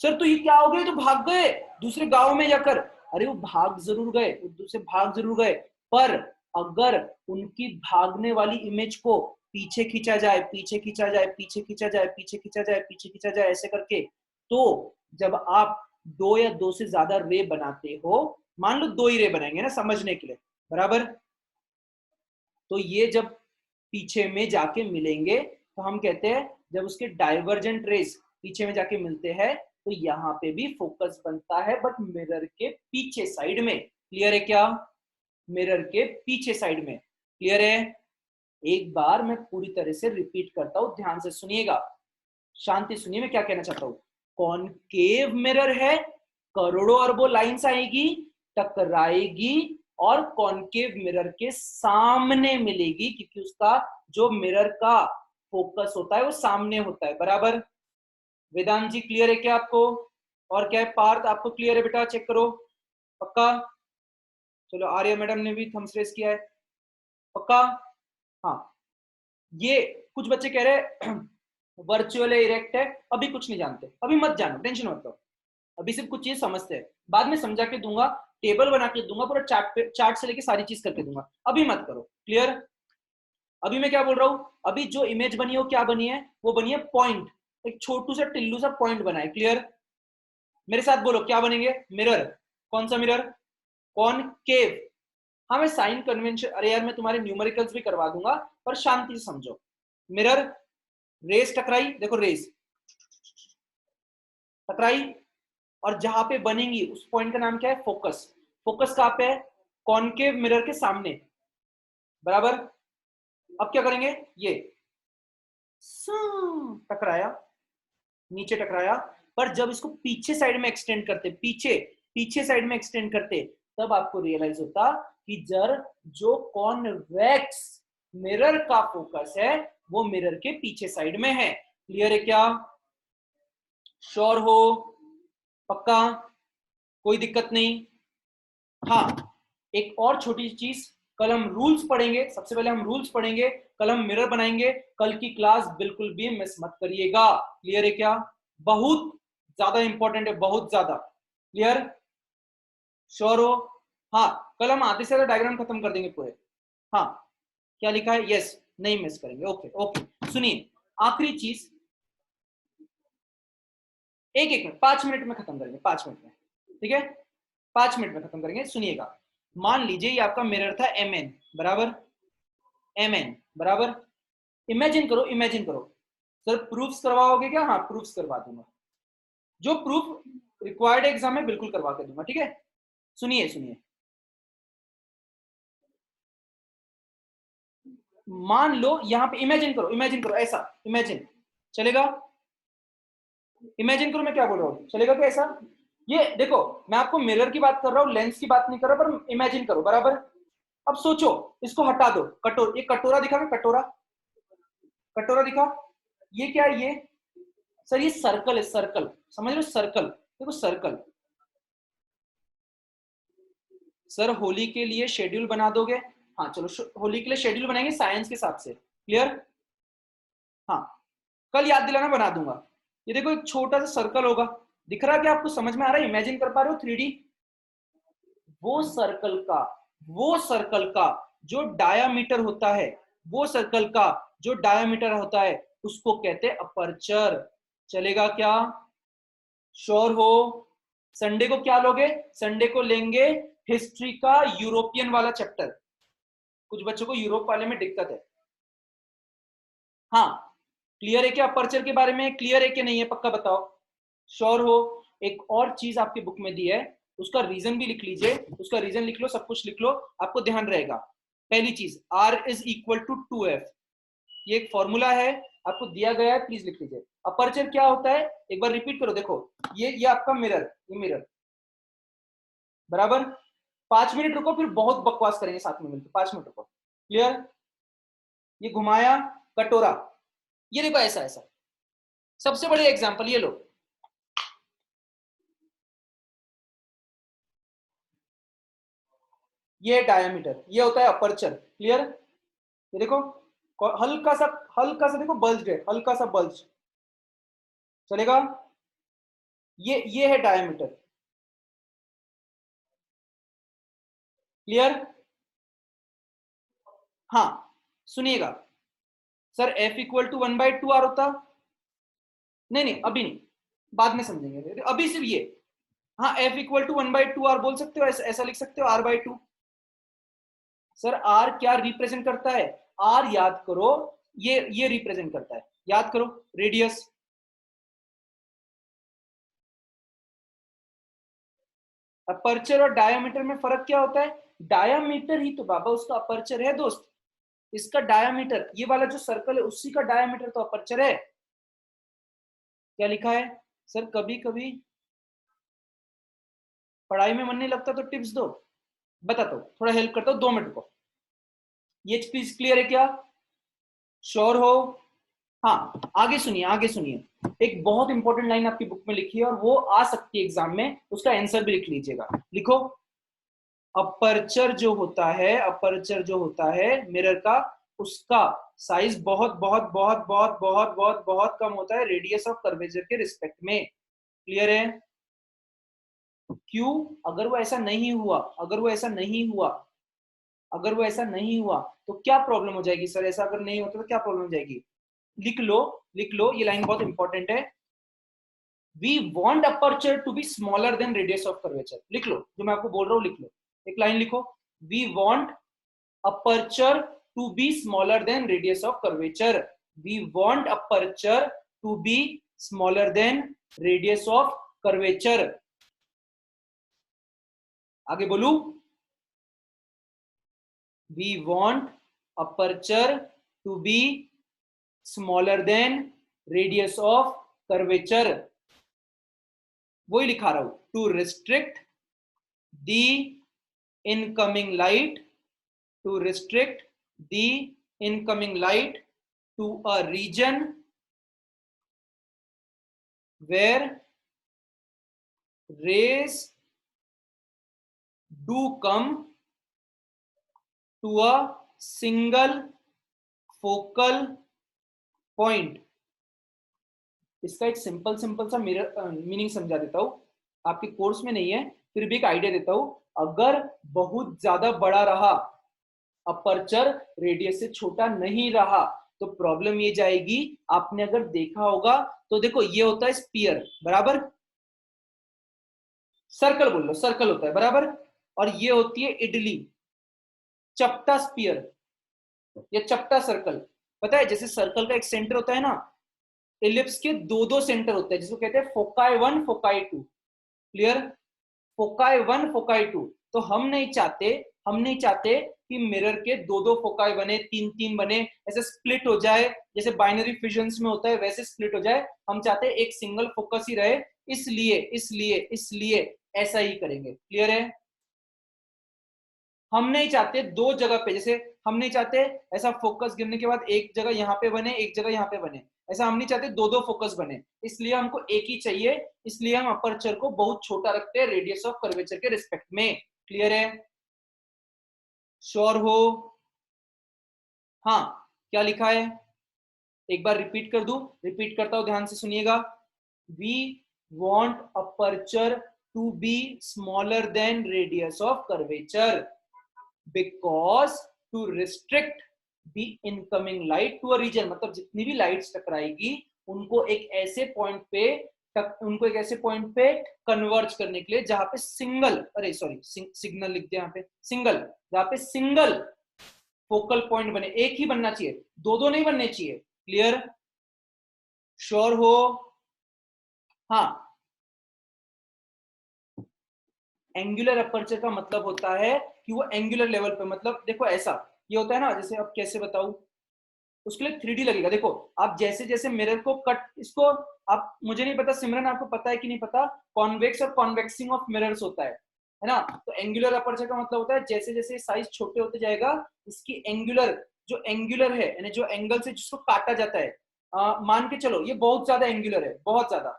सर तो ये क्या हो गया, तो भाग गए दूसरे गांव में जाकर। अरे वो भाग जरूर गए, वो दूसरे भाग जरूर गए, पर अगर उनकी भागने वाली इमेज को पीछे खींचा जाए, पीछे खींचा जाए, पीछे खींचा जाए, पीछे खींचा जाए, पीछे खींचा जाए, ऐसे करके, तो जब आप 2 या 2 से ज्यादा रे बनाते हो, मान लो 2 ही रे बनाएंगे ना समझने के लिए, बराबर, तो ये जब पीछे में जाके मिलेंगे तो हम कहते हैं, जब उसके डाइवर्जेंट रेज पीछे में जाके मिलते हैं तो यहाँ पे भी फोकस बनता है, बट मिरर के पीछे साइड में। क्लियर है क्या? मिरर के पीछे साइड में। क्लियर है? एक बार मैं पूरी तरह से रिपीट करता हूं, ध्यान से सुनिएगा, शांति सुनिए मैं क्या कहना चाहता हूं। कॉनकेव मिरर है, करोड़ों अरबों लाइंस आएगी, टकराएगी और कॉनकेव मिरर के सामने मिलेगी, क्योंकि उसका जो मिरर का फोकस होता है वो सामने होता है, बराबर। वेदांत जी क्लियर है क्या आपको? और क्या है पार्थ, आपको क्लियर है बेटा? चेक करो, पक्का? चलो आर्या मैडम ने भी थम्स रेस किया है, पक्का? हाँ। ये कुछ बच्चे कह रहे वर्चुअल है, इरेक्ट है, अभी कुछ नहीं जानते, अभी मत जानो, टेंशन मत लो, अभी सिर्फ कुछ चीज समझते हैं, बाद में समझा के दूंगा, टेबल बना के दूंगा, पूरा चार्ट से लेके सारी चीज करके दूंगा, अभी मत करो। क्लियर? अभी मैं क्या बोल रहा हूं, अभी जो इमेज बनी है वो क्या बनी है? वो बनी है पॉइंट, एक छोटू सा टिल्लू सा पॉइंट बना है। क्लियर? मेरे साथ बोलो क्या बनेंगे? मिरर। कौन सा मिरर? कॉनकेव। हाँ मैं साइन कन्वेंशन, अरे यार मैं तुम्हारे न्यूमेरिकल्स भी करवा दूंगा, पर शांति से समझो। मिरर, रेस टकराई, देखो रेस टकराई, और जहां पे बनेंगी उस पॉइंट का नाम क्या है? फोकस। फोकस कहां पे है? कॉनकेव मिरर के सामने, बराबर। अब क्या करेंगे? ये टकराया, नीचे टकराया, पर जब इसको पीछे साइड में एक्सटेंड करते, पीछे पीछे साइड में एक्सटेंड करते, तब आपको रियलाइज होता कि जर जो कॉन्वेक्स मिरर का फोकस है वो मिरर के पीछे साइड में है। क्लियर है क्या? श्योर हो? पक्का? कोई दिक्कत नहीं? हाँ एक और छोटी चीज, कल हम रूल्स पढ़ेंगे, सबसे पहले हम रूल्स पढ़ेंगे, कल हम मिरर बनाएंगे, कल की क्लास बिल्कुल भी मिस मत करिएगा। क्लियर है क्या? बहुत ज्यादा इंपॉर्टेंट है, बहुत ज्यादा। क्लियर? श्योर हो? हाँ कल हम आधे से ज्यादा डायग्राम खत्म कर देंगे पूरे। हाँ क्या लिखा है? यस, नहीं मिस करेंगे। ओके ओके, सुनिए आखिरी चीज, एक मिनट, 5 मिनट में खत्म करेंगे, 5 मिनट में, ठीक है? 5 मिनट में खत्म करेंगे, सुनिएगा। मान लीजिए ये आपका मिरर था mn, बराबर, mn बराबर, इमेजिन करो, इमेजिन करो। सर प्रूफ्स करवाओगे क्या? हाँ प्रूफ्स करवा दूंगा, जो प्रूफ रिक्वायर्ड एग्जाम में बिल्कुल करवा के दूंगा, ठीक है? सुनिए सुनिए, मान लो यहां पे इमेजिन करो ऐसा, इमेजिन चलेगा? इमेजिन करो, मैं क्या बोल रहा हूँ, चलेगा क्या ऐसा? ये देखो मैं आपको मिरर की बात कर रहा हूँ, लेंस की बात नहीं कर रहा, पर इमेजिन करो, बराबर। अब सोचो, इसको हटा दो, ये कटोरा दिखा मैं, कटोरा, कटोरा दिखा, ये क्या है? ये सर ये सर्कल है, सर्कल, समझ रहे हो? सर्कल, देखो सर्कल। सर होली के लिए शेड्यूल बना दोगे? हाँ चलो होली के लिए शेड्यूल बनाएंगे साइंस के हिसाब से। क्लियर? हाँ कल याद दिलाना, बना दूंगा। ये देखो एक छोटा सा सर्कल होगा, दिख रहा है? क्या आपको समझ में आ रहा है? इमेजिन कर पा रहे हो 3D? वो सर्कल का जो डायामीटर होता है, वो सर्कल का जो डायामीटर होता है उसको कहते हैं अपर्चर। चलेगा क्या? श्योर हो? संडे को क्या लोगे? संडे को लेंगे हिस्ट्री का यूरोपियन वाला चैप्टर। कुछ बच्चों को यूरोप वाले में दिक्कत है। हाँ, क्लियर है क्या? अपर्चर के बारे में क्लियर है कि नहीं है? पक्का बताओ। श्योर हो? एक और चीज आपके बुक में दी है, उसका रीजन भी लिख लीजिए, उसका रीजन लिख लो, सब कुछ लिख लो, आपको ध्यान रहेगा। पहली चीज, R is equal to 2F, ये एक फॉर्मूला है, आपको दिया गया है, प्लीज लिख लीजिए। अपर्चर क्या होता है एक बार रिपीट करो। देखो ये आपका मिरर, ये मिरर बराबर। 5 मिनट रुको, फिर बहुत बकवास करेंगे साथ में मिलकर। 5 मिनट रुको। क्लियर? ये घुमाया कटोरा, ये देखो ऐसा ऐसा। सबसे बड़ी एग्जांपल ये लो, ये डायमीटर, ये होता है अपर्चर। क्लियर? ये देखो हल्का सा देखो बल्ज है, हल्का सा बल्ज। चलेगा? ये है डायमीटर। क्लियर? हाँ, सुनिएगा। Sir F equal to 1/2R होता? नहीं नहीं, अभी नहीं, बाद में समझेंगे, अभी सिर्फ ये। हाँ, F इक्वल टू 1/2R बोल सकते हो, ऐसा लिख सकते हो, R/2। सर R क्या रिप्रेजेंट करता है? R याद करो, ये रिप्रेजेंट करता है, याद करो, रेडियस। अपर्चर और डायामीटर में फर्क क्या होता है? डायामीटर ही तो बाबा उसका अपर्चर है दोस्त। इसका डायामीटर, ये वाला जो सर्कल है उसी का डायामीटर तो अपर्चर है। क्या लिखा है? सर कभी कभी पढ़ाई में मन नहीं लगता तो टिप्स दो, बताता हूँ, थोड़ा हेल्प करता हूँ, 2 मिनट को। ये चीज क्लियर है क्या? श्योर हो? हाँ, आगे सुनिए, आगे सुनिए। एक बहुत इंपॉर्टेंट लाइन आपकी बुक में लिखी है और वो आ सकती है एग्जाम में, उसका आंसर भी लिख लीजिएगा। लिखो, अपर्चर जो होता है, अपर्चर जो होता है मिरर का, उसका साइज बहुत बहुत बहुत बहुत बहुत बहुत बहुत कम होता है रेडियस ऑफ कर्वेचर के रिस्पेक्ट में। क्लियर है? क्यों? अगर वो ऐसा नहीं हुआ, अगर वो ऐसा नहीं हुआ, अगर वो ऐसा नहीं हुआ तो क्या प्रॉब्लम हो जाएगी? सर ऐसा अगर नहीं होता तो क्या प्रॉब्लम हो जाएगी? लिख लो, लिख लो, ये लाइन बहुत इंपॉर्टेंट है। We want aperture to be smaller than radius of curvature. लिख लो, जो मैं आपको बोल रहा हूं लिख लो, एक लाइन लिखो, वी वांट aperture to be smaller than radius of curvature. We want aperture to be smaller than radius of curvature. आगे बोलू, we want aperture to be smaller than radius of curvature. वही लिखा रहा हूं, to restrict the incoming light, to restrict the incoming light to a region where rays do come to a single focal point. इसका एक simple simple सा meaning समझा देता हूं, आपके कोर्स में नहीं है फिर भी एक आइडिया देता हूं। अगर बहुत ज्यादा बड़ा रहा अपर्चर, रेडियस से छोटा नहीं रहा, तो प्रॉब्लम ये जाएगी, आपने अगर देखा होगा तो देखो ये होता है स्पीयर बराबर, सर्कल बोल लो, सर्कल होता है बराबर, और ये होती है इडली, चपटा स्पीयर या चपटा सर्कल। पता है जैसे सर्कल का एक सेंटर होता है ना, इलिप्स के दो दो सेंटर होते हैं जिसको कहते हैं foci 1 foci 2। Clear? Foci 1 foci 2। तो हम नहीं चाहते, हम नहीं चाहते कि मिरर के दो दो फोकाई बने, तीन तीन बने, ऐसे स्प्लिट हो जाए, जैसे बाइनरी फिजन्स में होता है वैसे स्प्लिट हो जाए। हम चाहते हैं एक सिंगल फोकस ही रहे, इसलिए इसलिए इसलिए ऐसा ही करेंगे। क्लियर है? हम नहीं चाहते दो जगह पे, जैसे हम नहीं चाहते ऐसा फोकस गिरने के बाद एक जगह यहाँ पे बने, एक जगह यहाँ पे बने, ऐसा हम नहीं चाहते दो दो फोकस बने, इसलिए हमको एक ही चाहिए। इसलिए हम अपर्चर को बहुत छोटा रखते हैं रेडियस ऑफ कर्वेचर के रिस्पेक्ट में। क्लियर है? श्योर हो? हाँ, क्या लिखा है एक बार रिपीट कर दूं? रिपीट करता हूं, ध्यान से सुनिएगा। We want aperture to be smaller than radius of curvature because to restrict the incoming light to a region, मतलब जितनी भी लाइट्स टकराएगी उनको एक ऐसे पॉइंट पे कन्वर्ज करने के लिए जहां पे सिग्नल लिख दिया, यहाँ पे सिंगल, जहां पे सिंगल फोकल पॉइंट बने, एक ही बनना चाहिए, दो दो नहीं बनने चाहिए। क्लियर? श्योर हो? हाँ, एंगुलर अपर्चर का मतलब होता है कि वो एंगुलर लेवल पे, मतलब देखो ऐसा ये होता है ना, जैसे अब कैसे बताऊं, उसके लिए 3D लगेगा। देखो आप जैसे जैसे मिरर को कट, इसको आप, मुझे नहीं पता सिमरन आपको पता है कि नहीं पता, कॉन्वेक्स और कॉन्वेक्सिंग ऑफ मिरर्स होता है ना? तो एंगुलर अपर्चर का मतलब होता है जैसे जैसे साइज छोटे होते जाएगा, इसकी एंगुलर, जो एंगुलर है यानी जो एंगल से जिसको काटा जाता है, मान के चलो ये बहुत ज्यादा एंगुलर है, बहुत ज्यादा,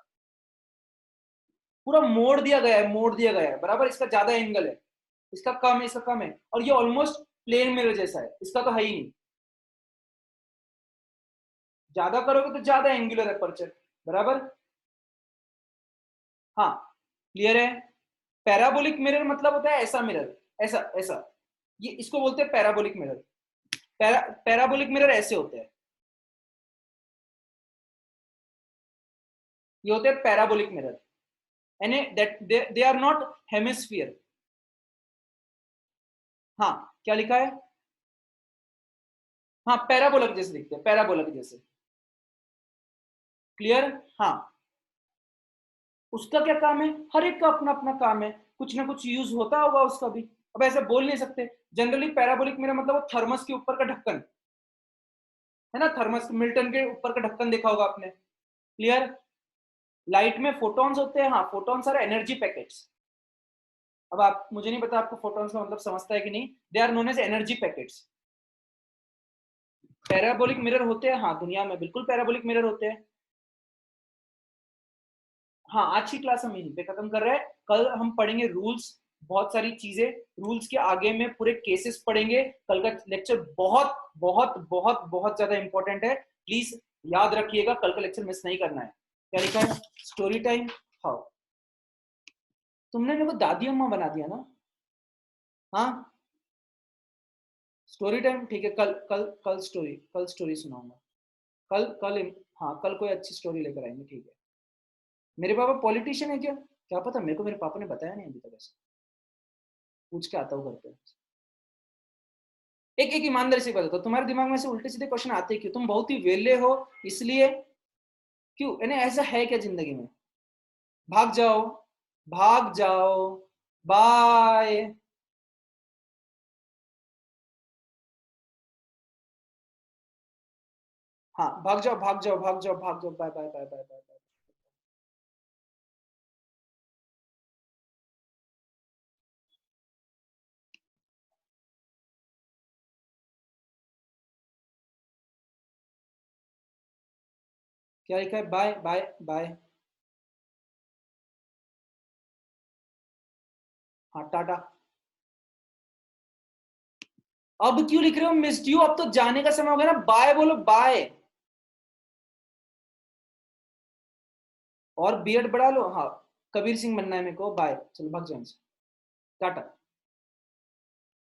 पूरा मोड़ दिया गया है, मोड़ दिया गया है बराबर, इसका ज्यादा एंगल है, इसका कम है, इसका कम है, और ये ऑलमोस्ट प्लेन मिरर जैसा है, इसका तो है ही नहीं। ज्यादा करोगे तो ज्यादा एंगुलर अपर्चर, बराबर? हाँ, क्लियर है? पैराबोलिक मिरर मतलब होता है ऐसा मिरर, ऐसा ऐसा, ये इसको बोलते हैं पैराबोलिक मिरर। पैराबोलिक मिरर ऐसे होते हैं, ये होते हैं पैराबोलिक मिरर, यानी that they are not hemisphere. हाँ, क्या लिखा है? हाँ, पैराबोला के जैसे दिखते हैं, पैराबोला के जैसे। क्लियर? हाँ, उसका क्या काम है? हर एक का अपना अपना काम है, कुछ ना कुछ यूज होता होगा उसका भी, अब ऐसे बोल नहीं सकते। जनरली पैराबोलिक मिरर मतलब वो थर्मस के ऊपर का ढक्कन है ना, थर्मस मिल्टन के ऊपर का ढक्कन देखा होगा आपने। क्लियर? लाइट में फोटॉन्स होते हैं, हाँ, फोटॉन्स आर एनर्जी पैकेट्स। अब आप, मुझे नहीं पता आपको फोटॉन्स का मतलब समझता है कि नहीं, they are known as energy packets. Parabolic mirror होते हैं, हाँ, दुनिया में बिल्कुल पैराबोलिक मिरर होते हैं। हाँ, आज की क्लास हम यहीं पे खत्म कर रहे हैं, कल हम पढ़ेंगे रूल्स, बहुत सारी चीजें, रूल्स के आगे में पूरे केसेस पढ़ेंगे। कल का लेक्चर बहुत बहुत बहुत बहुत ज्यादा इंपॉर्टेंट है, प्लीज याद रखिएगा, कल का लेक्चर मिस नहीं करना है। क्या लिखा है? Story time. हाँ, तुमने मेरे को दादी अम्मा बना दिया ना। हाँ, स्टोरी टाइम ठीक है, कल कल कल स्टोरी सुनाऊंगा। कल कल हाँ, कल कोई अच्छी स्टोरी लेकर आएंगे, ठीक है? मेरे पापा पॉलिटिशियन है क्या? क्या पता, मेरे को मेरे पापा ने बताया नहीं अभी तक, ऐसे पूछ के आता हूँ घर पे। एक एक ईमानदारी से बता दो, तुम्हारे दिमाग में से उल्टे सीधे क्वेश्चन आते क्यों? तुम बहुत ही वेले हो इसलिए? क्यों, यानी ऐसा है क्या जिंदगी में? भाग जाओ, भाग जाओ, बाय। हाँ, भाग जाओ, भाग जाओ, भाग जाओ, भाग जाओ, bye bye bye bye bye bye. क्या लिखा है? Bye bye bye. हाँ, टाटा। अब क्यों लिख रहे हो मिस्ड यू? अब तो जाने का समय हो गया ना, बाय बोलो, बाय। और बियर्ड बढ़ा लो, हाँ, कबीर सिंह बनना है मेरे को, बाय, चलो भाग जाओ, टाटा।